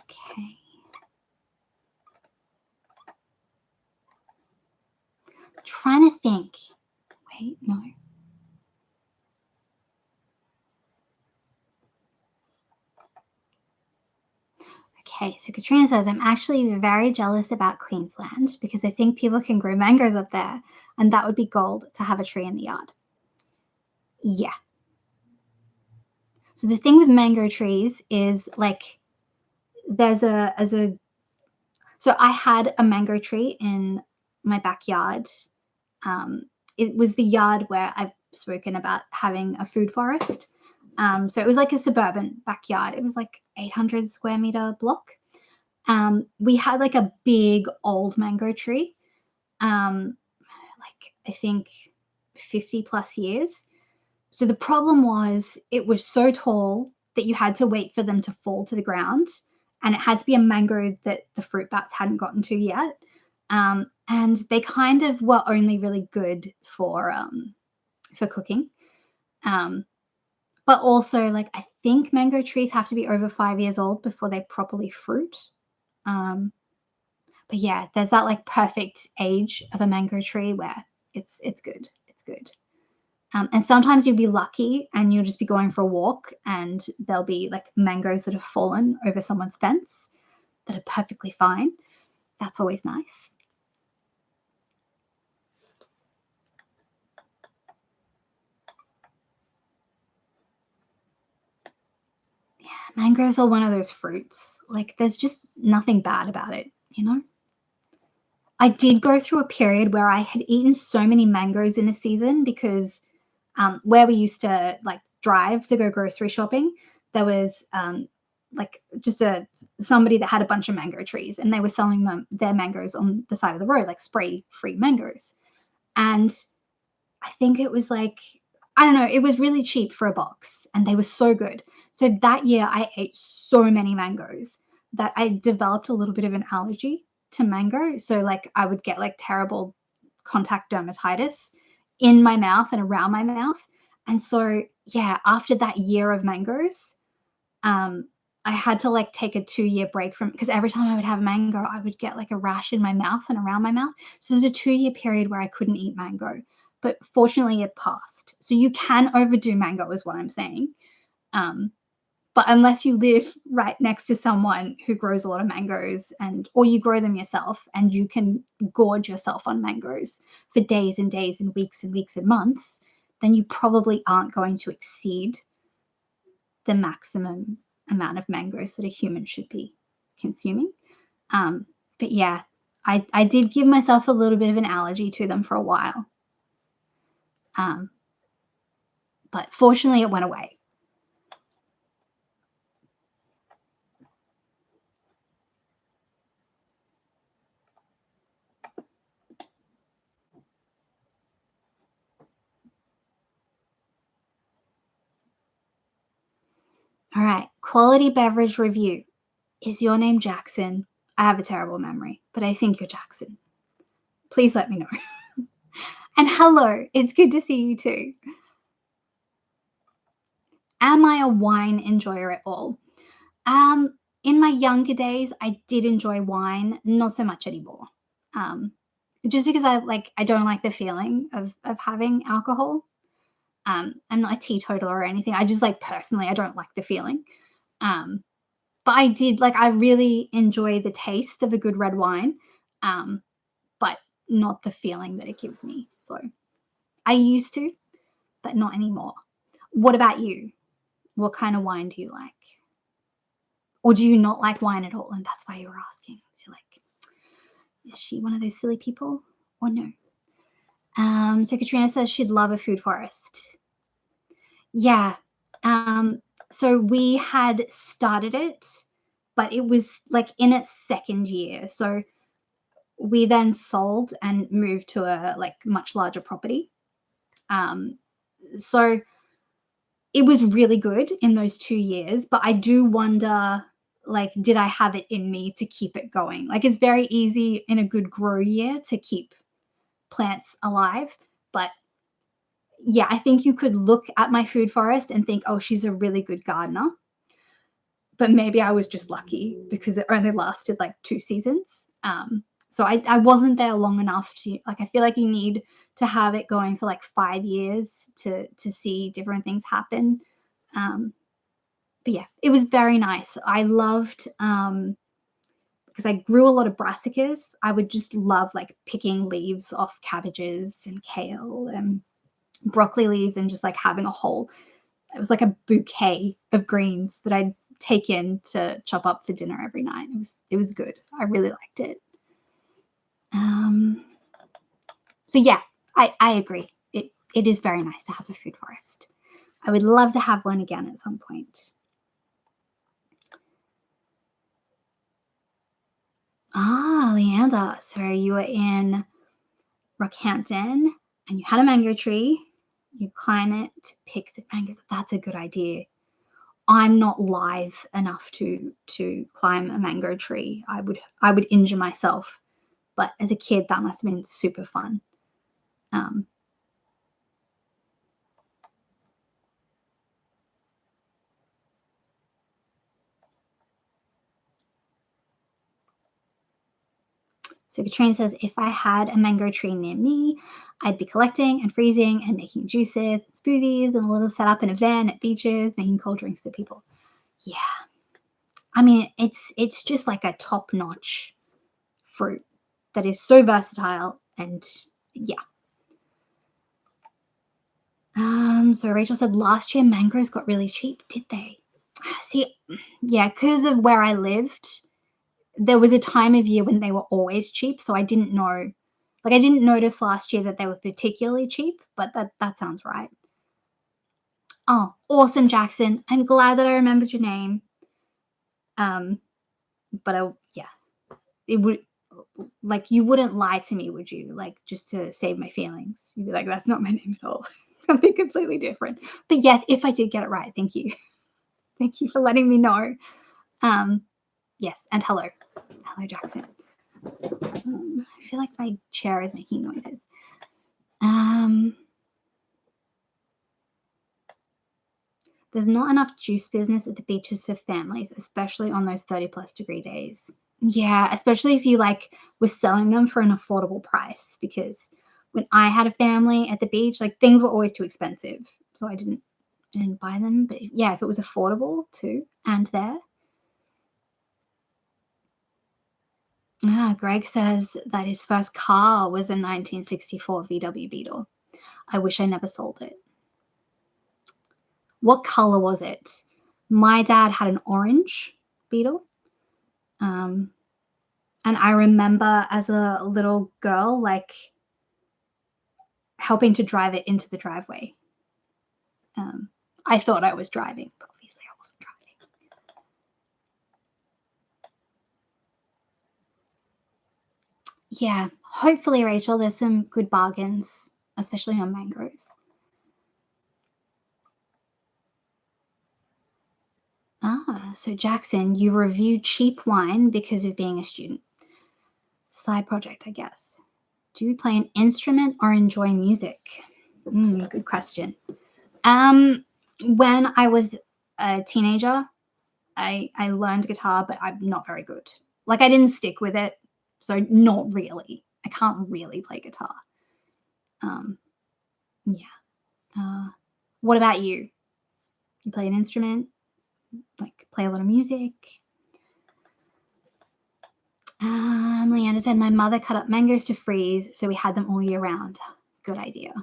Okay. Trying to think. Wait, no. Okay, so Katrina says, I'm actually very jealous about Queensland because I think people can grow mangoes up there, and that would be gold to have a tree in the yard. Yeah. So the thing with mango trees is like there's a as a so I had a mango tree in my backyard. Um, it was the yard where I've spoken about having a food forest. So it was like a suburban backyard. It was like 800 square meter block. We had like a big old mango tree, like I think 50 plus years. So the problem was it was so tall that you had to wait for them to fall to the ground, and it had to be a mango that the fruit bats hadn't gotten to yet. And they kind of were only really good for cooking. Um, but also, like I think mango trees have to be over 5 years old before they properly fruit. Um, but yeah, there's that like perfect age of a mango tree where it's good. It's good. And sometimes you'll be lucky and you'll just be going for a walk and there'll be like mangoes that have fallen over someone's fence that are perfectly fine. That's always nice. Yeah, mangoes are one of those fruits. Like there's just nothing bad about it, you know? I did go through a period where I had eaten so many mangoes in a season because where we used to like drive to go grocery shopping, there was like just a somebody that had a bunch of mango trees, and they were selling them their mangoes on the side of the road, like spray free mangoes. And I think it was like I don't know, it was really cheap for a box, and they were so good. So that year, I ate so many mangoes that I developed a little bit of an allergy to mango. So like I would get like terrible contact dermatitis in my mouth and around my mouth. And so, yeah, after that year of mangoes, um, I had to like take a 2 year break from because every time I would have mango, I would get like a rash in my mouth and around my mouth. So there's a 2 year period where I couldn't eat mango, but fortunately it passed. So you can overdo mango, is what I'm saying. Um, but unless you live right next to someone who grows a lot of mangoes and or you grow them yourself and you can gorge yourself on mangoes for days and days and weeks and months, then you probably aren't going to exceed the maximum amount of mangoes that a human should be consuming. Um, but yeah, I did give myself a little bit of an allergy to them for a while. Um, but fortunately, it went away. All right, quality beverage review. Is your name Jackson? I have a terrible memory, but I think you're Jackson. Please let me know. And hello, it's good to see you too. Am I a wine enjoyer at all? In my younger days, I did enjoy wine, not so much anymore. Um, just because I don't like the feeling of having alcohol. I'm not a teetotaler or anything. I just like personally, I don't like the feeling. Um, but I really enjoy the taste of a good red wine, um, but not the feeling that it gives me. So I used to, but not anymore. What about you? What kind of wine do you like? Or do you not like wine at all? And that's why you were asking. So you're like, is she one of those silly people or no? So Katrina says she'd love a food forest. Yeah. Um, so we had started it, but it was like in its second year. So we then sold and moved to a like much larger property. So it was really good in those 2 years, but I do wonder, like, did I have it in me to keep it going? Like, it's very easy in a good grow year to keep plants alive, but yeah, I think you could look at my food forest and think, oh, she's a really good gardener. But maybe I was just lucky because it only lasted like 2 seasons. So I wasn't there long enough to like. I feel like you need to have it going for like 5 years to see different things happen. Um, but yeah, it was very nice. I loved because I grew a lot of brassicas. I would just love like picking leaves off cabbages and kale and broccoli leaves and just like having a whole. It was like a bouquet of greens that I'd take in to chop up for dinner every night. It was good. I really liked it. Um, so yeah, I agree. It is very nice to have a food forest. I would love to have one again at some point. Ah, Leander. So you were in Rockhampton and you had a mango tree. You climb it to pick the mangoes. That's a good idea. I'm not lithe enough to climb a mango tree. I would injure myself. But as a kid, that must have been super fun. Um, so Katrina says, if I had a mango tree near me, I'd be collecting and freezing and making juices and smoothies and a little setup in a van at beaches, making cold drinks for people. Yeah, I mean, it's just like a top-notch fruit that is so versatile and yeah. So Rachel said last year mangoes got really cheap, did they? See, yeah, because of where I lived, there was a time of year when they were always cheap, so I didn't know. Like I didn't notice last year that they were particularly cheap, but that sounds right. Oh, awesome, Jackson. I'm glad that I remembered your name. Um, but yeah, it would like you wouldn't lie to me, would you? Like just to save my feelings. You'd be like, that's not my name at all. Something completely different. But yes, if I did get it right, thank you. Thank you for letting me know. Um, yes, and hello. Hello, Jackson. I feel like my chair is making noises. There's not enough juice business at the beaches for families, especially on those 30+ degree days. Yeah, especially if you like was selling them for an affordable price because when I had a family at the beach, like things were always too expensive. So I didn't buy them, but yeah, if it was affordable too and there. Greg says that his first car was a 1964 VW Beetle. I wish I never sold it. What color was it? My dad had an orange Beetle. Um, and I remember as a little girl, like helping to drive it into the driveway. Um, I thought I was driving, but obviously I wasn't driving. Yeah, hopefully, Rachel, there's some good bargains, especially on mangoes. Ah, So Jackson, you review cheap wine because of being a student. Side project, I guess. Do you play an instrument or enjoy music? Good question. When I was a teenager, I learned guitar, but I'm not very good. Like, I didn't stick with it, so not really. I can't really play guitar. Yeah. What about you? You play an instrument? Like, play a lot of music? Leanna said, my mother cut up mangoes to freeze, so we had them all year round. Good idea.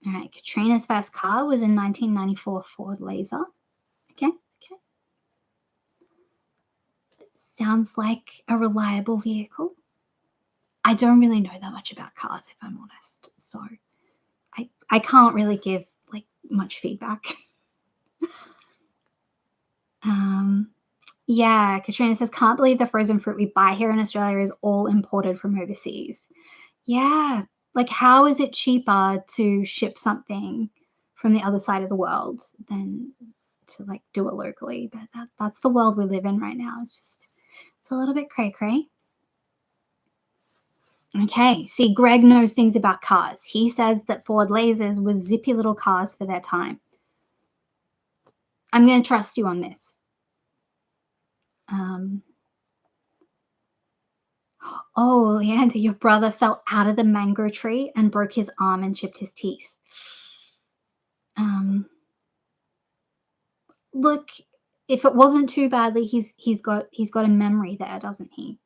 All right, Katrina's first car was a 1994 Ford Laser. Okay. Sounds like a reliable vehicle. I don't really know that much about cars, if I'm honest. So I can't really give like much feedback. Yeah, Katrina says, can't believe the frozen fruit we buy here in Australia is all imported from overseas. Yeah, like how is it cheaper to ship something from the other side of the world than to like do it locally? But that's the world we live in right now. It's a little bit cray-cray. Okay, see, Greg knows things about cars. He says that Ford Lasers were zippy little cars for their time. I'm going to trust you on this. Oh, Leander, your brother fell out of the mango tree and broke his arm and chipped his teeth. Look, if it wasn't too badly, he's got a memory there, doesn't he?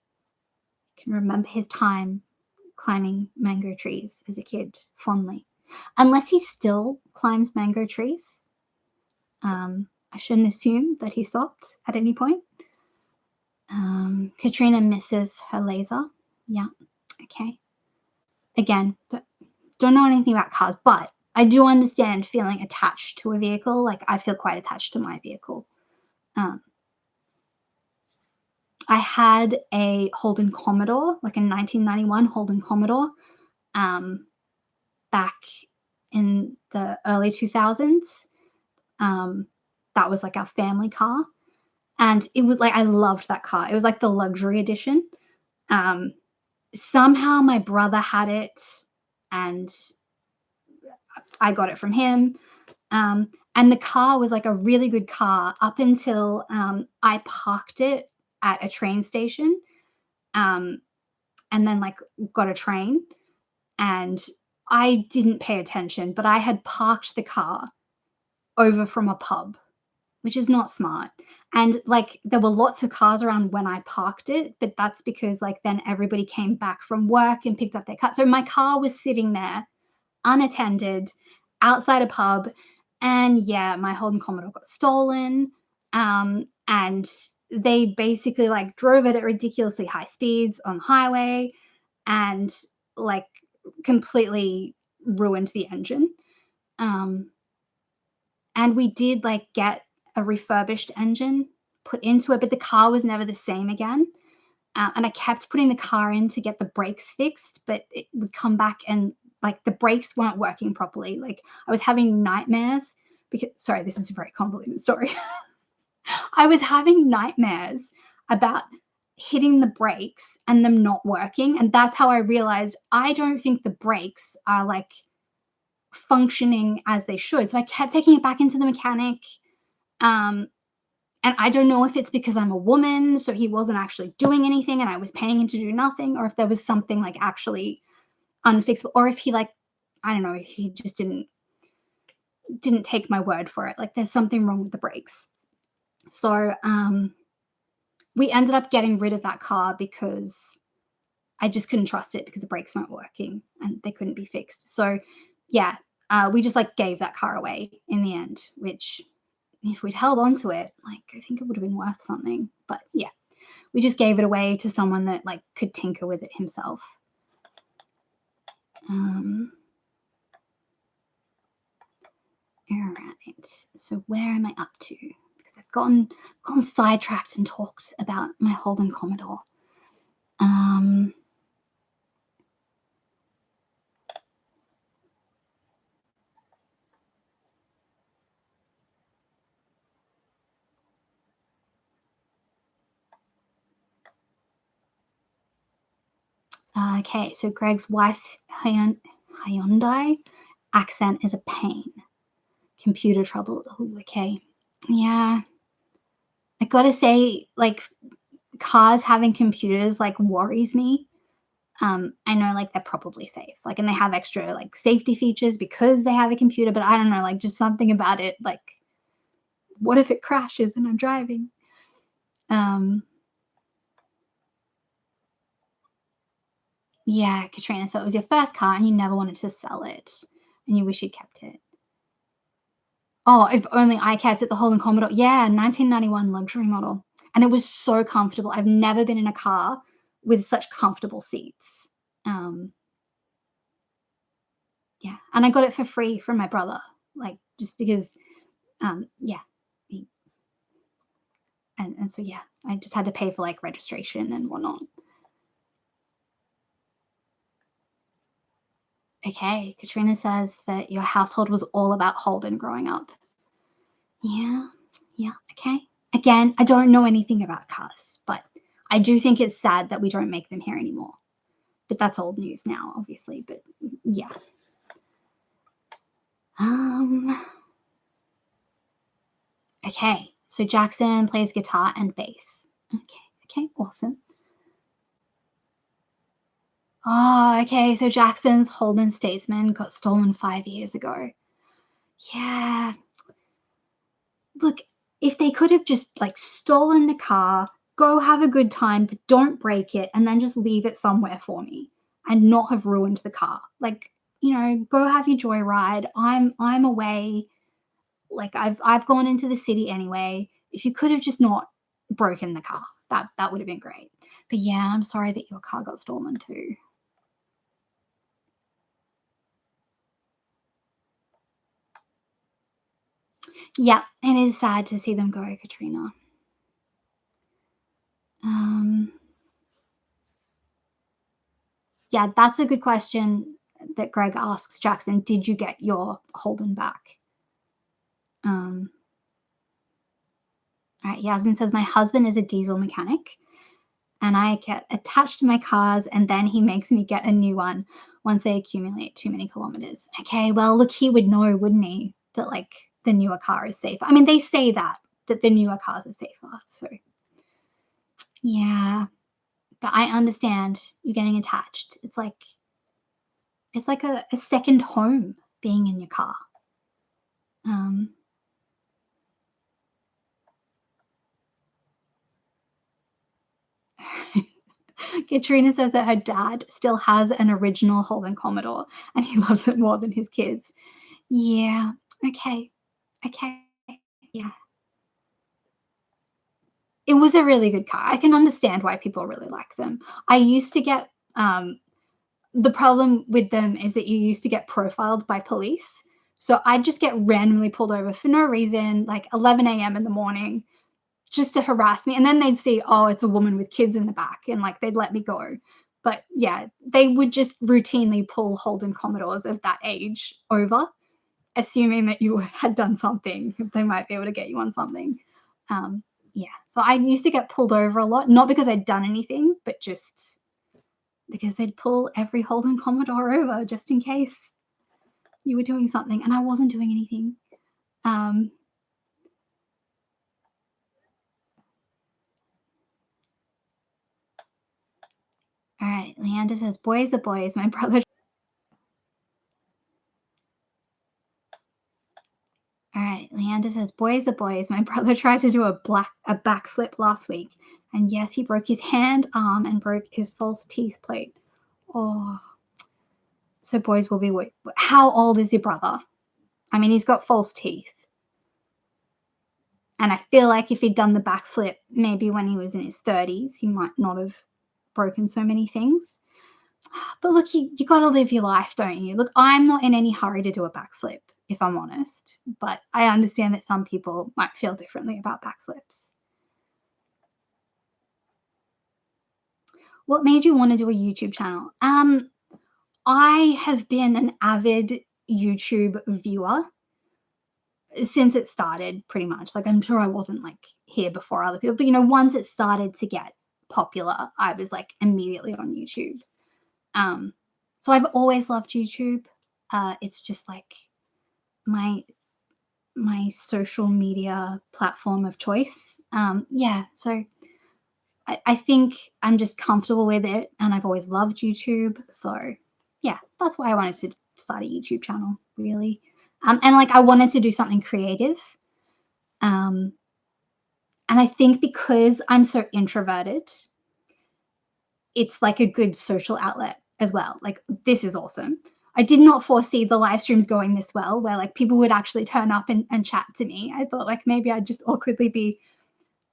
Can remember his time climbing mango trees as a kid fondly. Unless he still climbs mango trees. I shouldn't assume that he stopped at any point. Katrina misses her laser. Yeah, okay. Again, don't know anything about cars, but I do understand feeling attached to a vehicle. Like, I feel quite attached to my vehicle. I had a Holden Commodore, like a 1991 Holden Commodore, back in the early 2000s. That was like our family car. And it was like, I loved that car. It was like the luxury edition. Somehow my brother had it and I got it from him. And the car was like a really good car up until I parked it at a train station and then like got a train. And I didn't pay attention, but I had parked the car over from a pub, which is not smart. And like there were lots of cars around when I parked it, but that's because like then everybody came back from work and picked up their car. So my car was sitting there unattended outside a pub. And yeah, my Holden Commodore got stolen. And they basically like drove it at ridiculously high speeds on the highway and like completely ruined the engine. And we did like get a refurbished engine put into it, but the car was never the same again. And I kept putting the car in to get the brakes fixed, but it would come back and like the brakes weren't working properly. Like I was having nightmares because, sorry, this is a very convoluted story. I was having nightmares about hitting the brakes and them not working. And that's how I realized I don't think the brakes are like functioning as they should. So I kept taking it back into the mechanic. And I don't know if it's because I'm a woman, so he wasn't actually doing anything and I was paying him to do nothing, or if there was something like actually unfixable, or if he like, I don't know, he just didn't take my word for it. Like there's something wrong with the brakes. So we ended up getting rid of that car because I just couldn't trust it because the brakes weren't working and they couldn't be fixed. So yeah, we just like gave that car away in the end, which if we'd held on to it, like I think it would have been worth something. But yeah, we just gave it away to someone that like could tinker with it himself. All right. So where am I up to? Because I've gone sidetracked and talked about my Holden Commodore. Okay, so Greg's wife's Hyundai accent is a pain. Computer trouble. Ooh, okay. Yeah. I gotta say, like, cars having computers, like, worries me. I know, like, they're probably safe, like, and they have extra, like, safety features because they have a computer, but I don't know, like, just something about it, like, what if it crashes and I'm driving? Um, yeah, Katrina, so it was your first car and you never wanted to sell it and you wish you'd kept it. Oh, if only I kept it, the Holden Commodore. Yeah, 1991 luxury model, and it was so comfortable. I've never been in a car with such comfortable seats. Um, yeah, and I got it for free from my brother, like, just because, yeah, he and so, yeah, I just had to pay for, like, registration and whatnot. Okay, Katrina says that your household was all about Holden growing up. Yeah, yeah, okay. Again, I don't know anything about cars, but I do think it's sad that we don't make them here anymore. But that's old news now, obviously. But yeah. Um. Okay. So Jackson plays guitar and bass. Okay. Okay. Awesome. Oh, okay. So Jackson's Holden Statesman got stolen 5 years ago. Yeah. Look, if they could have just like stolen the car, go have a good time, but don't break it, and then just leave it somewhere for me, and not have ruined the car. Like, go have your joyride. I'm away. Like, I've gone into the city anyway. If you could have just not broken the car, that would have been great. But yeah, I'm sorry that your car got stolen too. Yeah, it is sad to see them go, Katrina. Um, yeah, that's a good question that Greg asks Jackson. Did you get your Holden back? Um, all right, Yasmin says, my husband is a diesel mechanic and I get attached to my cars and then he makes me get a new one once they accumulate too many kilometers. Okay, well, look, he would know, wouldn't he, that like the newer car is safer. I mean, they say that the newer cars are safer. So, yeah, but I understand you getting attached. It's like a second home being in your car. Um, Katrina says that her dad still has an original Holden Commodore and he loves it more than his kids. Yeah. Okay. Okay. Yeah. It was a really good car. I can understand why people really like them. I used to get the problem with them is that you used to get profiled by police. So I'd just get randomly pulled over for no reason, like 11 a.m. in the morning, just to harass me. And then they'd see, oh, it's a woman with kids in the back, and like they'd let me go. But yeah, they would just routinely pull Holden Commodores of that age over, assuming that you had done something. They might be able to get you on something. Um, yeah. So I used to get pulled over a lot, not because I'd done anything, but just because they'd pull every Holden Commodore over just in case you were doing something, and I wasn't doing anything. Um, all right, Leander says, "Boys are boys." My brother. All right, Leander says, "Boys are boys." My brother tried to do a backflip last week, and yes, he broke his hand, arm, and broke his false teeth plate. Oh, so boys will be. How old is your brother? I mean, he's got false teeth. And I feel like if he'd done the backflip maybe when he was in his 30s, he might not have broken so many things. But look, you got to live your life, don't you? Look, I'm not in any hurry to do a backflip, if I'm honest. But I understand that some people might feel differently about backflips. What made you want to do a YouTube channel? I have been an avid YouTube viewer since it started, pretty much. Like, I'm sure I wasn't like here before other people, but once it started to get popular, I was like immediately on YouTube. So I've always loved YouTube. It's just like my social media platform of choice. Yeah, so I think I'm just comfortable with it, and I've always loved YouTube. So yeah, that's why I wanted to start a YouTube channel, really. And like I wanted to do something creative. Um, and I think because I'm so introverted, it's like a good social outlet as well. Like this is awesome. I did not foresee the live streams going this well, where like people would actually turn up and chat to me. I thought like maybe I'd just awkwardly be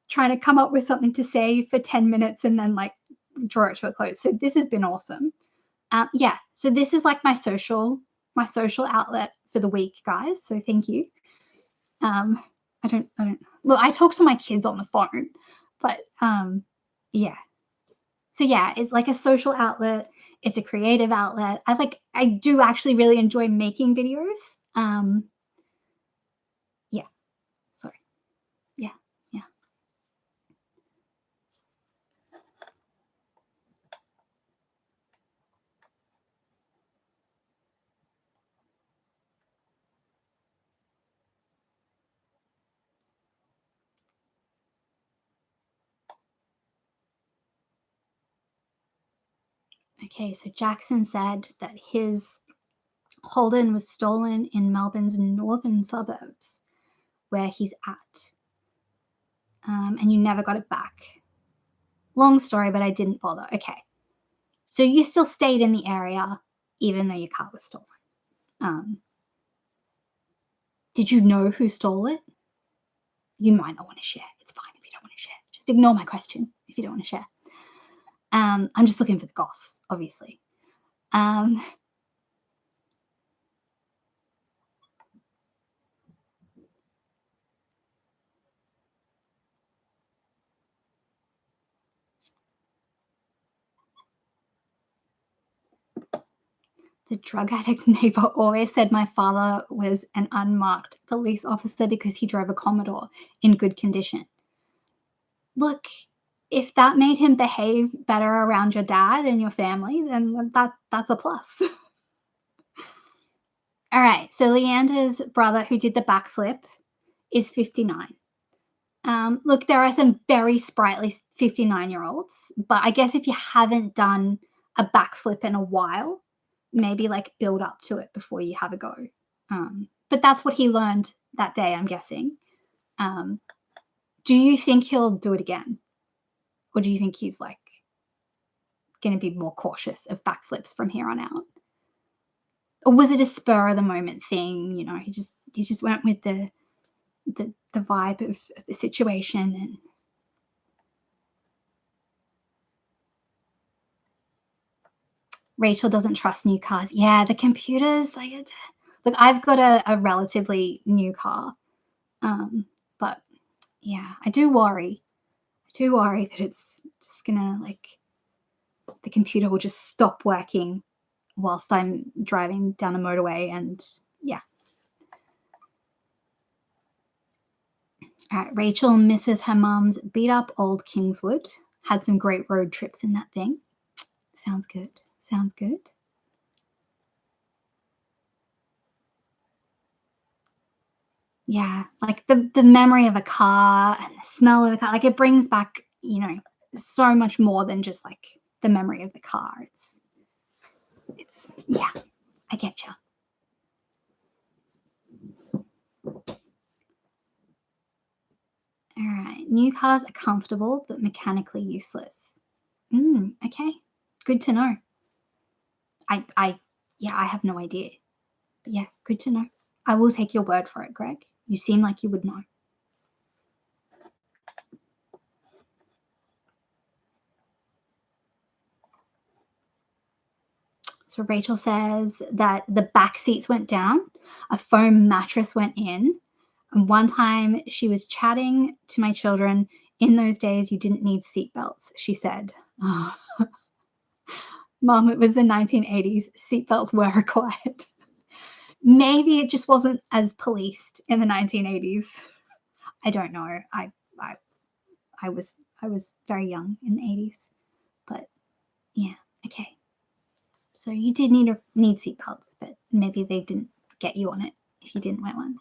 trying to come up with something to say for 10 minutes and then like draw it to a close. So this has been awesome. Yeah. So this is like my social outlet for the week, guys. So thank you. Um, I don't, well, I talk to my kids on the phone, but yeah. So yeah, it's like a social outlet. It's a creative outlet. I do actually really enjoy making videos. Yeah. Sorry. Yeah. Yeah. Okay, so Jackson said that his Holden was stolen in Melbourne's northern suburbs, where he's at, and you never got it back. Long story, but I didn't bother. Okay, so you still stayed in the area even though your car was stolen. Um, did you know who stole it? You might not want to share. It's fine if you don't want to share. Just ignore my question if you don't want to share. I'm just looking for the goss, obviously. Um, The drug addict neighbor always said my father was an unmarked police officer because he drove a Commodore in good condition. Look, if that made him behave better around your dad and your family, then that's a plus. All right, so Leander's brother who did the backflip is 59. Look, there are some very sprightly 59-year-olds, but I guess if you haven't done a backflip in a while, maybe like build up to it before you have a go. But that's what he learned that day, I'm guessing. Um, do you think he'll do it again? Or do you think he's like going to be more cautious of backflips from here on out? Or was it a spur of the moment thing? You know, he just went with the vibe of the situation. And Rachel doesn't trust new cars. Yeah, the computers, like it, look, I've got a relatively new car. But yeah, I do worry. I do worry that it's just gonna like the computer will just stop working whilst I'm driving down a motorway. And yeah. All right, Rachel misses her mum's beat up old Kingswood. Had some great road trips in that thing. Sounds good. Sounds good. Yeah, like the memory of a car and the smell of a car, like it brings back, you know, so much more than just like the memory of the car. It's yeah, I get you. All right, new cars are comfortable but mechanically useless. Okay, good to know. Yeah, I have no idea, but yeah, good to know. I will take your word for it, Greg. You seem like you would know. So Rachel says that the back seats went down, a foam mattress went in, and one time she was chatting to my children. In those days, you didn't need seatbelts, she said. Oh, Mom, it was the 1980s. Seatbelts were required. Maybe it just wasn't as policed in the 1980s. I don't know. I, I was very young in the 80s, but yeah, okay. So you did need seatbelts, but maybe they didn't get you on it if you didn't wear one.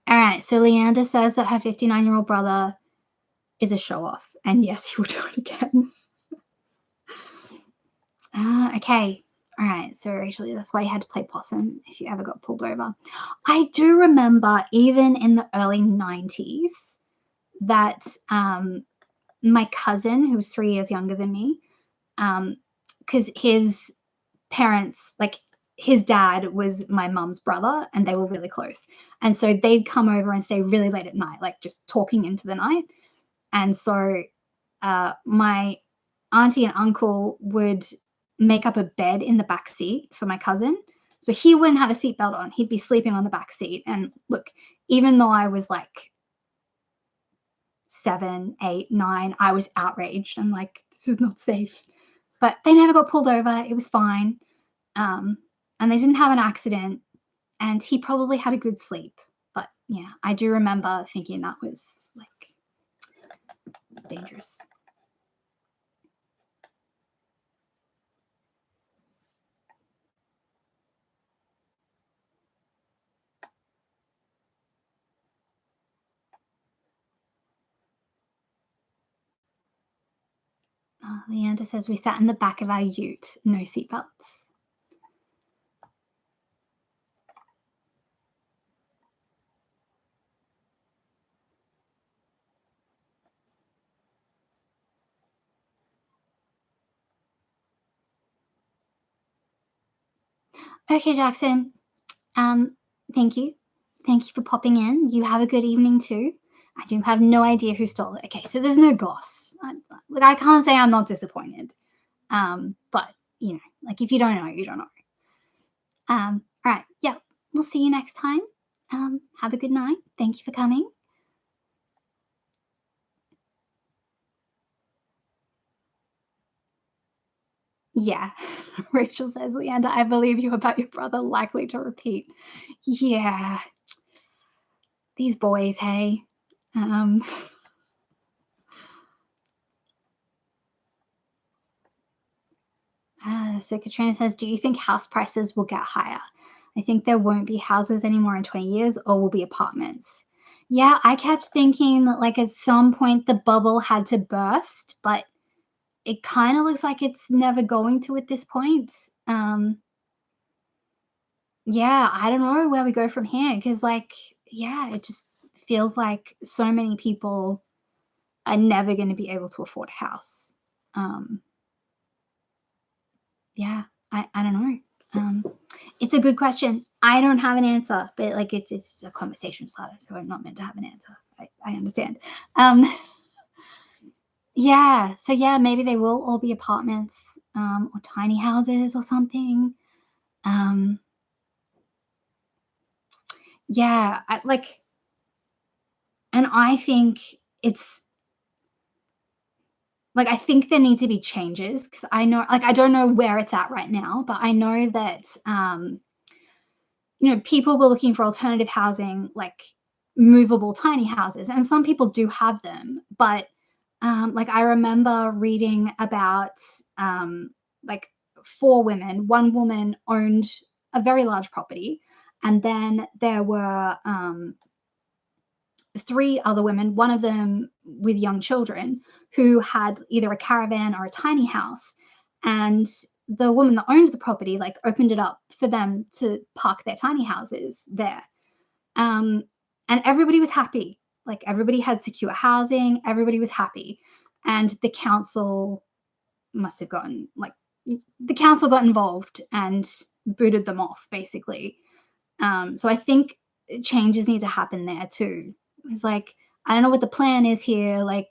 All right, so Leander says that her 59-year-old brother is a show-off, and yes, he will do it again. Okay. All right, so Rachel, that's why you had to play possum if you ever got pulled over. I do remember even in the early 90s that my cousin, who was 3 years younger than me, because his parents, like his dad was my mum's brother and they were really close. And so they'd come over and stay really late at night, like just talking into the night. And so my auntie and uncle would make up a bed in the back seat for my cousin. So he wouldn't have a seatbelt on. He'd be sleeping on the back seat. And look, even though I was like 7, 8, 9, I was outraged. I'm like, this is not safe. But they never got pulled over. It was fine. And they didn't have an accident. And he probably had a good sleep. But yeah, I do remember thinking that was like dangerous. Leander says we sat in the back of our ute, no seatbelts. Okay, Jackson. Thank you. Thank you for popping in. You have a good evening too. I do have no idea who stole it. Okay, so there's no goss. Look, I can't say I'm not disappointed. But you know, like if you don't know, you don't know. All right, yeah. We'll see you next time. Have a good night. Thank you for coming. Yeah. Rachel says, Leander, I believe you about your brother likely to repeat. Yeah. These boys, hey. So Katrina says, do you think house prices will get higher? I think there won't be houses anymore in 20 years or will be apartments. Yeah, I kept thinking that like at some point the bubble had to burst, but it kind of looks like it's never going to at this point. Yeah, I don't know where we go from here because like, yeah, it just feels like so many people are never going to be able to afford a house. Um, yeah, I don't know. It's a good question. I don't have an answer, but like it's a conversation starter, so I'm not meant to have an answer. I understand. Yeah, so yeah, maybe they will all be apartments or tiny houses or something. Um, yeah, and I think it's like I think there need to be changes because I know, like, I don't know where it's at right now, but I know that people were looking for alternative housing, like movable tiny houses, and some people do have them. But like I remember reading about like 4 women. One woman owned a very large property, and then there were 3 other women, one of them with young children, who had either a caravan or a tiny house. And the woman that owned the property like opened it up for them to park their tiny houses there. Um, and everybody was happy. Like everybody had secure housing, everybody was happy. And the council must have gotten like the council got involved and booted them off basically. So I think changes need to happen there too. It's like, I don't know what the plan is here. Like,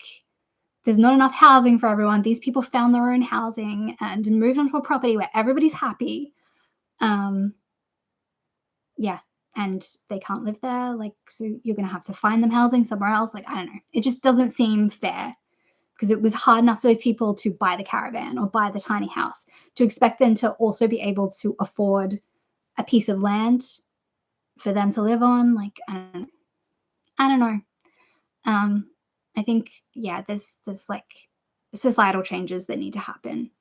there's not enough housing for everyone. These people found their own housing and moved onto a property where everybody's happy. Um, yeah, and they can't live there. Like, so you're going to have to find them housing somewhere else. Like, I don't know. It just doesn't seem fair because it was hard enough for those people to buy the caravan or buy the tiny house to expect them to also be able to afford a piece of land for them to live on. Like, I don't know. I think yeah, there's like societal changes that need to happen,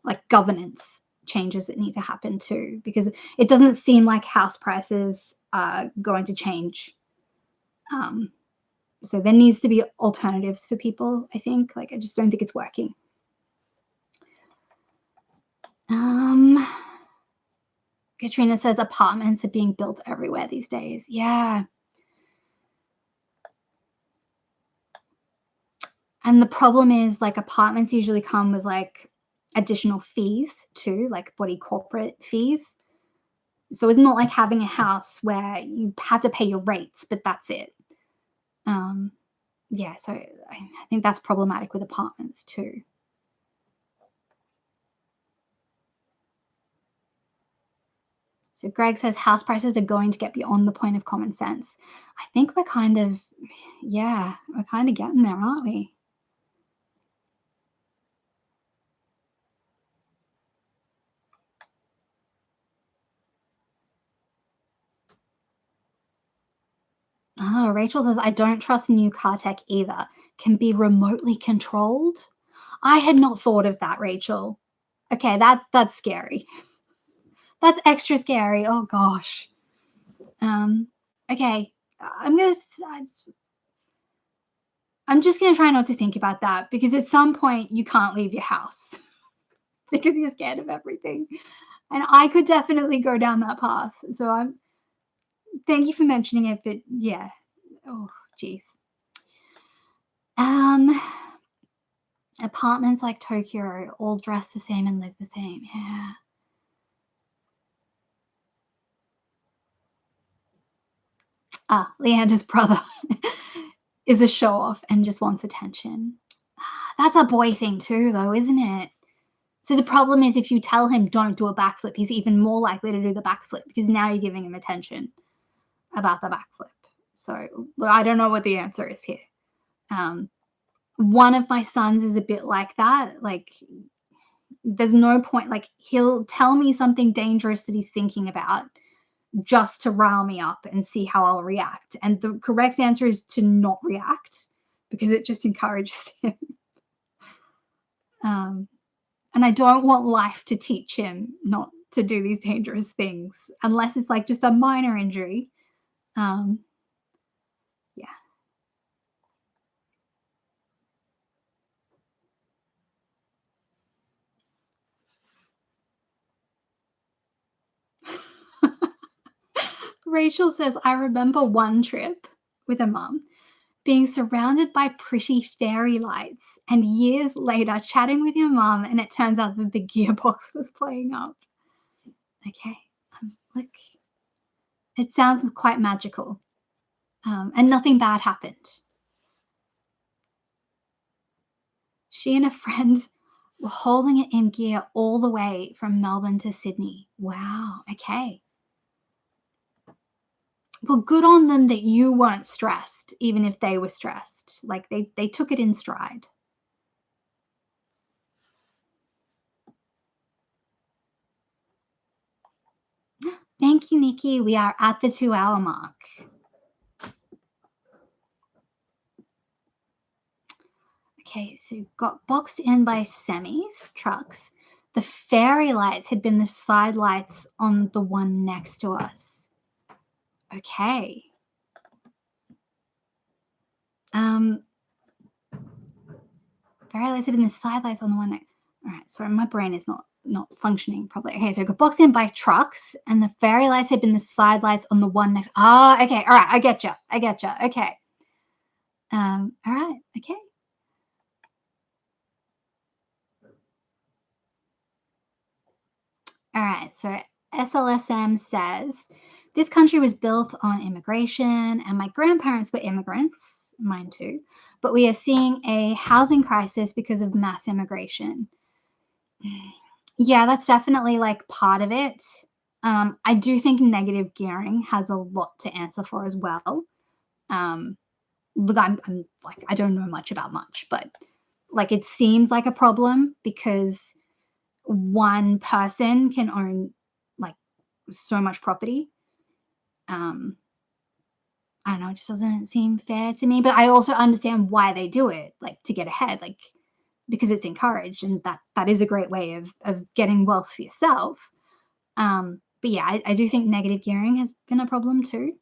like governance. changes that need to happen too, because it doesn't seem like house prices are going to change. Um, so there needs to be alternatives for people, I think. Like, I just don't think it's working. Um, Katrina says apartments are being built everywhere these days. Yeah. And the problem is, like, apartments usually come with, like, additional fees too, like body corporate fees. So it's not like having a house where you have to pay your rates, but that's it. Um, yeah, so I think that's problematic with apartments too. So Greg says house prices are going to get beyond the point of common sense. I think we're kind of, yeah, we're kind of getting there, aren't we? Oh, Rachel says, I don't trust new car tech either. Can be remotely controlled. I had not thought of that, Rachel. Okay, that's scary. That's extra scary. Oh gosh. Um, okay. I'm gonna. I'm just gonna try not to think about that, because at some point you can't leave your house because you're scared of everything. And I could definitely go down that path. So I'm. Thank you for mentioning it, but yeah. Oh, jeez. Um, Apartments like Tokyo all dress the same and live the same. Yeah. Ah, Leander's brother is a show off and just wants attention. That's a boy thing too, though, isn't it? So the problem is, if you tell him don't do a backflip, he's even more likely to do the backflip, because now you're giving him attention about the backflip. So I don't know what the answer is here. Um, one of my sons is a bit like that. Like, there's no point. Like, he'll tell me something dangerous that he's thinking about just to rile me up and see how I'll react. And the correct answer is to not react, because it just encourages him. Um, and I don't want life to teach him not to do these dangerous things, unless it's like just a minor injury. Um, yeah. Rachel says, I remember one trip with a mum being surrounded by pretty fairy lights, and years later chatting with your mum, and it turns out that the gearbox was playing up. Okay. Like, it sounds quite magical. And nothing bad happened. She and a friend were holding it in gear all the way from Melbourne to Sydney. Wow. Okay. Well, good on them that you weren't stressed, even if they were stressed. Like, they took it in stride. Thank you, Nikki. We are at the 2-hour mark. Okay, so got boxed in by semis, trucks. The fairy lights had been the side lights on the one next to us. Okay. Fairy lights had been the side lights on the one next. All right, sorry, my brain is not functioning properly. Okay, so it got boxed in by trucks, and the fairy lights had been the side lights on the one next. Oh, okay, all right, I get you. Okay. All right, okay. All right, so SLSM says this country was built on immigration, and my grandparents were immigrants, mine too. But we are seeing a housing crisis because of mass immigration. Yeah, that's definitely like part of it. I do think negative gearing has a lot to answer for as well. Um, Look, I'm like, I don't know much about much, but like, it seems like a problem because one person can own like so much property. Um, I don't know, it just doesn't seem fair to me. But I also understand why they do it, like to get ahead. Like, because it's encouraged, and that is a great way of getting wealth for yourself. But yeah, I do think negative gearing has been a problem too.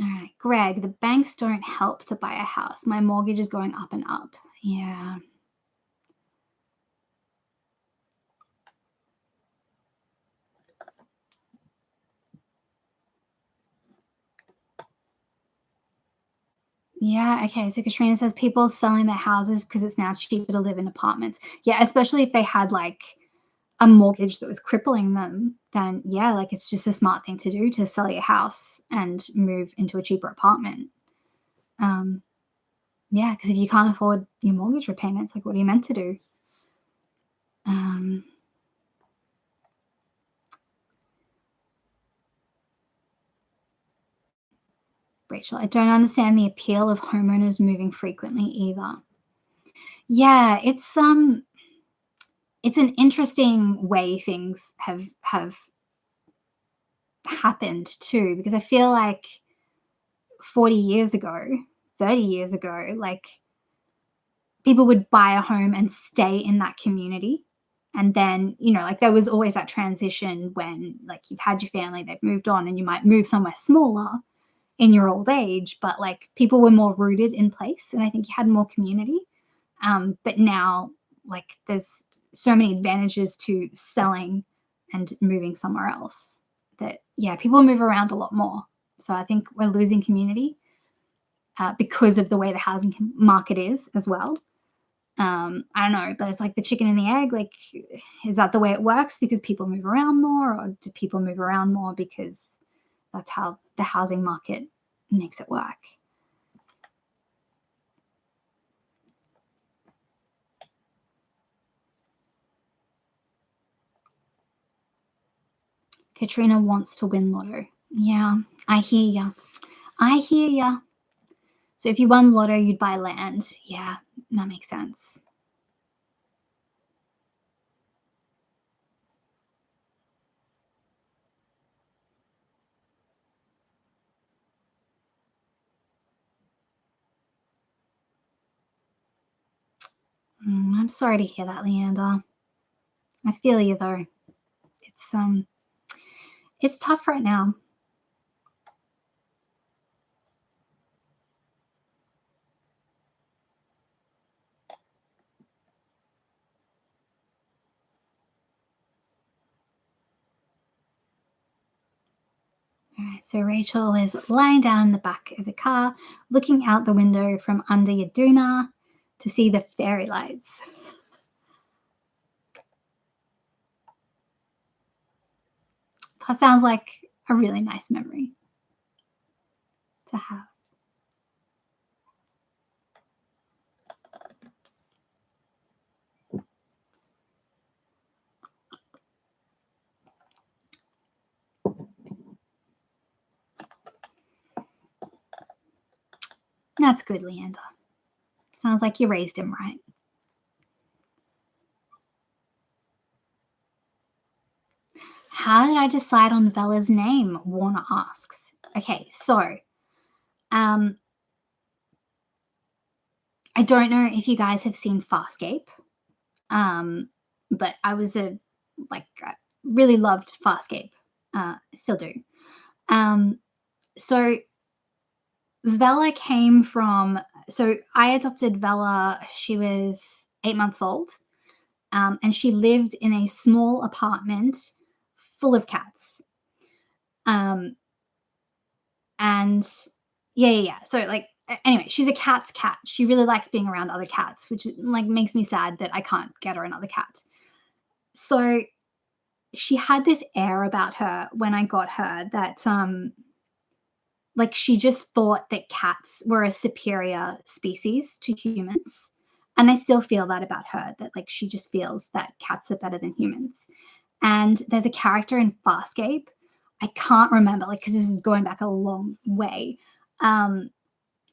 All right, Greg, the banks don't help to buy a house. My mortgage is going up and up. Yeah. Yeah, okay, so Katrina says people selling their houses because it's now cheaper to live in apartments. Yeah, especially if they had, like, a mortgage that was crippling them, then, yeah, like, it's just a smart thing to do to sell your house and move into a cheaper apartment. Um, yeah, because if you can't afford your mortgage repayments, like, what are you meant to do? Um, Rachel, I don't understand the appeal of homeowners moving frequently either. Yeah, it's an interesting way things have happened too, because I feel like 40 years ago, 30 years ago, like, people would buy a home and stay in that community. And then, like, there was always that transition when, like, you've had your family, they've moved on, and you might move somewhere smaller in your old age, but, like, people were more rooted in place, and I think you had more community. But now, like, there's so many advantages to selling and moving somewhere else that, yeah, people move around a lot more. So I think we're losing community because of the way the housing market is as well. I don't know, but it's like the chicken and the egg. Like, is that the way it works because people move around more, or do people move around more because that's how the housing market makes it work? Katrina wants to win lotto. Yeah, I hear ya. I hear ya. So if you won lotto, you'd buy land. Yeah, that makes sense. I'm sorry to hear that, Leander. I feel you though. It's um, it's tough right now. All right, so Rachel is lying down in the back of the car, looking out the window from under your doona to see the fairy lights. That sounds like a really nice memory to have. That's good, Leander. Sounds like you raised him right. How did I decide on Bella's name? Warner asks. Okay, so um, I don't know if you guys have seen Farscape, um, but I was I really loved Farscape. Still do. Um, so Vela came from. So I adopted Vela. She was 8 months old, and she lived in a small apartment full of cats. Um, and yeah. So, like, anyway, she's a cat's cat. She really likes being around other cats, which, like, makes me sad that I can't get her another cat. So she had this air about her when I got her that like, she just thought that cats were a superior species to humans. And I still feel that about her, that, like, she just feels that cats are better than humans. And there's a character in Farscape, I can't remember, like, because this is going back a long way. Um,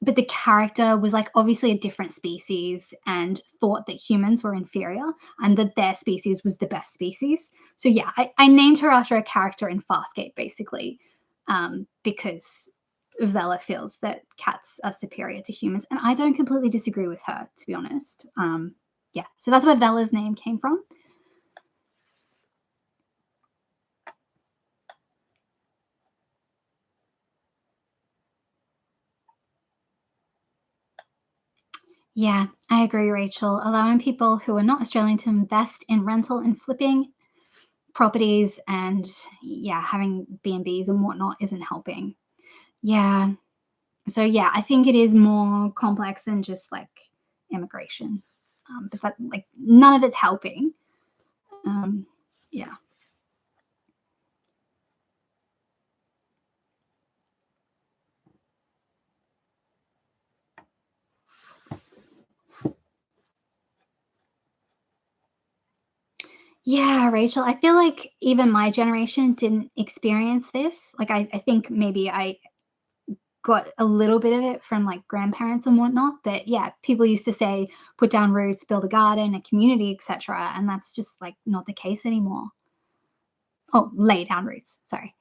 but the character was, like, obviously a different species and thought that humans were inferior and that their species was the best species. So yeah, I named her after a character in Farscape, basically, because Vela feels that cats are superior to humans, and I don't completely disagree with her, to be honest. Yeah, so that's where Vela's name came from. Yeah, I agree, Rachel. Allowing people who are not Australian to invest in rental and flipping properties and, yeah, having B&Bs and whatnot isn't helping. Yeah. So, yeah, I think it is more complex than just like immigration. But that, like, none of it's helping. Um, yeah. Yeah, Rachel, I feel like even my generation didn't experience this. Like, I think maybe I got a little bit of it from like grandparents and whatnot. But yeah, people used to say, put down roots, build a garden, a community, etc. And that's just like not the case anymore. Oh, lay down roots. Sorry.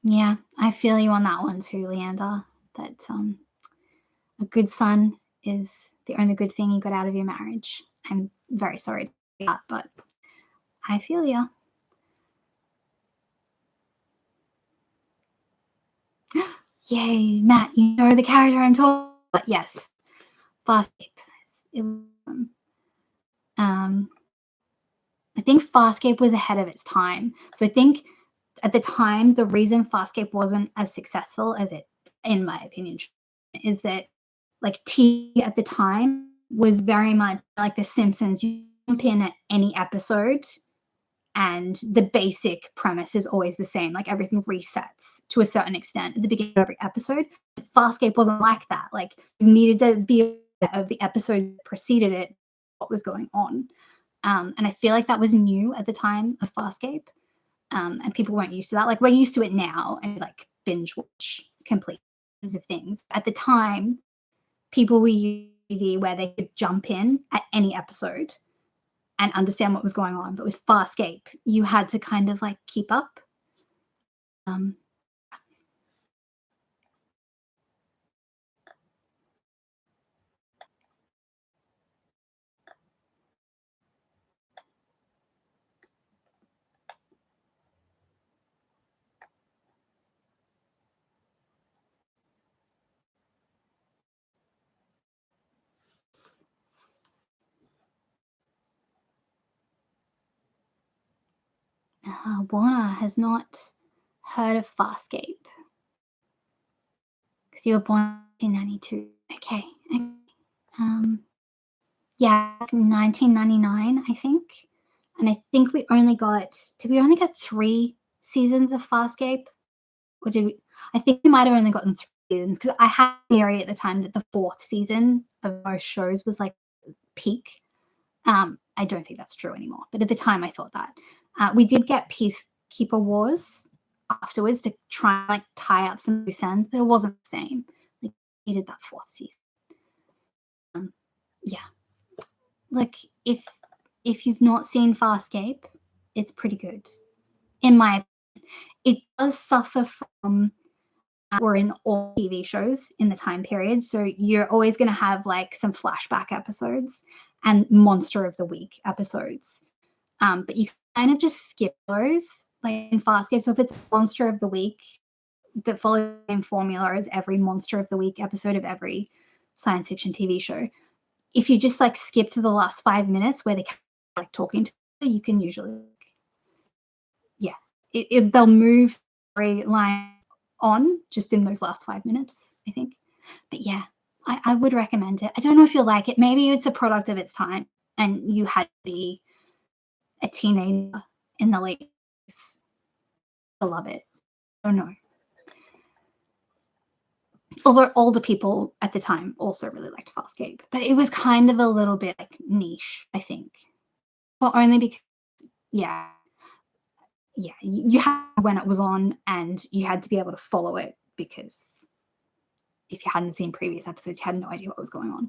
Yeah, I feel you on that one too, Leander. That a good son is the only good thing you got out of your marriage. I'm very sorry to hear that, but I feel you. Yay, Matt, you know the character I'm talking about. Yes, Farscape. It, um, I think Farscape was ahead of its time. So I think at the time, the reason Farscape wasn't as successful as it, in my opinion, is that like T at the time was very much like The Simpsons. You jump in at any episode and the basic premise is always the same. Like everything resets to a certain extent at the beginning of every episode. Farscape wasn't like that. Like you needed to be aware of the episode that preceded it, what was going on. And I feel like that was new at the time of Farscape. And people weren't used to that. Like we're used to it now and like binge watch complete of things. At the time, people were using TV where they could jump in at any episode and understand what was going on. But with Farscape, you had to kind of like keep up. Um, Warner has not heard of Farscape because you were born in 1992. Okay. Um, yeah, 1999, I think. And I think did we only get 3 seasons of Farscape? Or did we? I think we might have only gotten 3 seasons because I had a theory at the time that the 4th season of most shows was like peak. I don't think that's true anymore, but at the time I thought that. We did get Peacekeeper Wars afterwards to try and like tie up some loose ends, but it wasn't the same. Like we needed that 4th season. Yeah, like if you've not seen Farscape, it's pretty good. In my it does suffer from or in all TV shows in the time period. So you're always going to have like some flashback episodes and monster of the week episodes. But you kind of just skip those like in Farscape. So if it's monster of the week that follows the same formula as every monster of the week episode of every science fiction TV show, if you just like skip to the last 5 minutes where they like talking to you, you can usually yeah, they'll move the line on just in those last 5 minutes, I think. But yeah, I would recommend it. I don't know if you'll like it. Maybe it's a product of its time and you had to be a teenager in the late 80s to love it. I don't know. Although older people at the time also really liked Farscape, but it was kind of a little bit like niche, I think. Well, only because yeah, yeah, you had when it was on and you had to be able to follow it because if you hadn't seen previous episodes, you had no idea what was going on.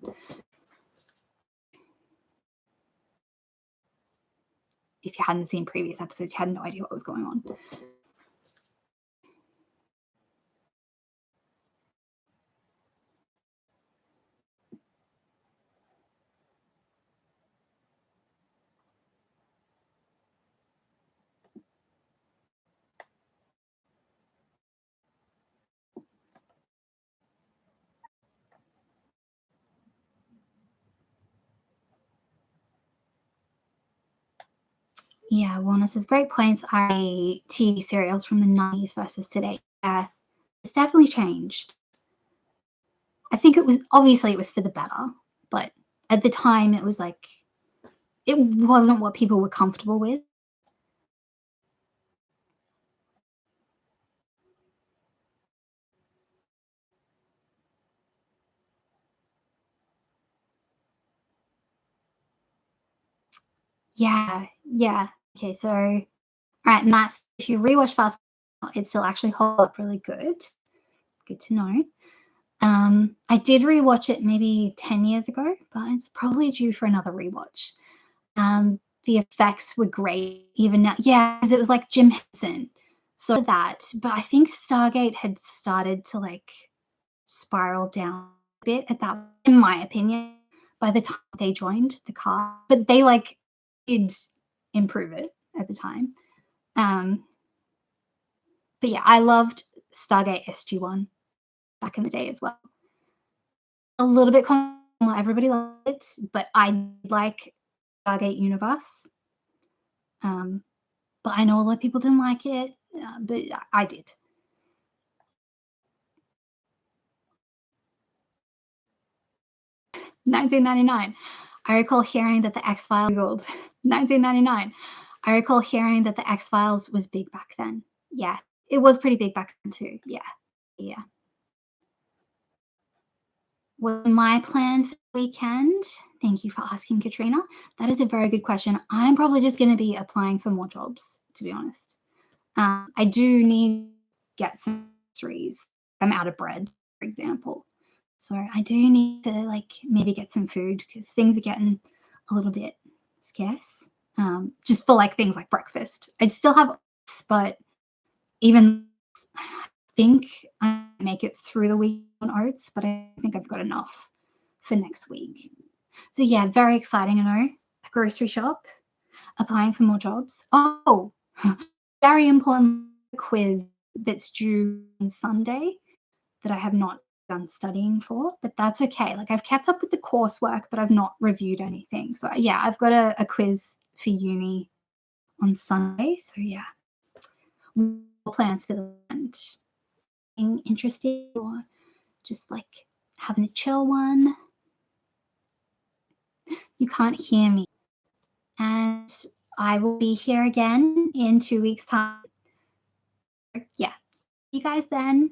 if you hadn't seen previous episodes, you had no idea what was going on. Yeah, Warner says great points are TV serials from the 90s versus today. Yeah, it's definitely changed. I think it was obviously it was for the better, but at the time it was like it wasn't what people were comfortable with. Yeah, yeah. Okay, so all right, Matt, if you rewatch Fast, it still actually holds up really good. Good to know. I did rewatch it maybe 10 years ago, but it's probably due for another rewatch. The effects were great even now. Yeah, because it was like Jim Henson. So that, but I think Stargate had started to like spiral down a bit at that, in my opinion, by the time they joined the cast. But they like did improve it at the time. Um, but yeah, I loved Stargate SG1 back in the day as well. A little bit not everybody loved it, but I like Stargate Universe. Um, but I know a lot of people didn't like it, but I did. 1999. I recall hearing that the X Files. 1999. I recall hearing that the X Files was big back then. Yeah, it was pretty big back then too. Yeah, yeah. What's my plan for the weekend? Thank you for asking, Katrina. That is a very good question. I'm probably just going to be applying for more jobs, to be honest. I do need to get some groceries. I'm out of bread, for example. So I do need to like maybe get some food because things are getting a little bit scarce. Just for like things like breakfast. I still have oats, but even I think I make it through the week on oats, but I think I've got enough for next week. So yeah, very exciting, a grocery shop, applying for more jobs. Oh, very important quiz that's due on Sunday that I have not done studying for, but that's okay. Like I've kept up with the coursework, but I've not reviewed anything. So yeah, I've got a quiz for uni on Sunday. So yeah, plans for the weekend. Interesting or just like having a chill one? You can't hear me. And I will be here again in 2 weeks' time. Yeah. You guys then.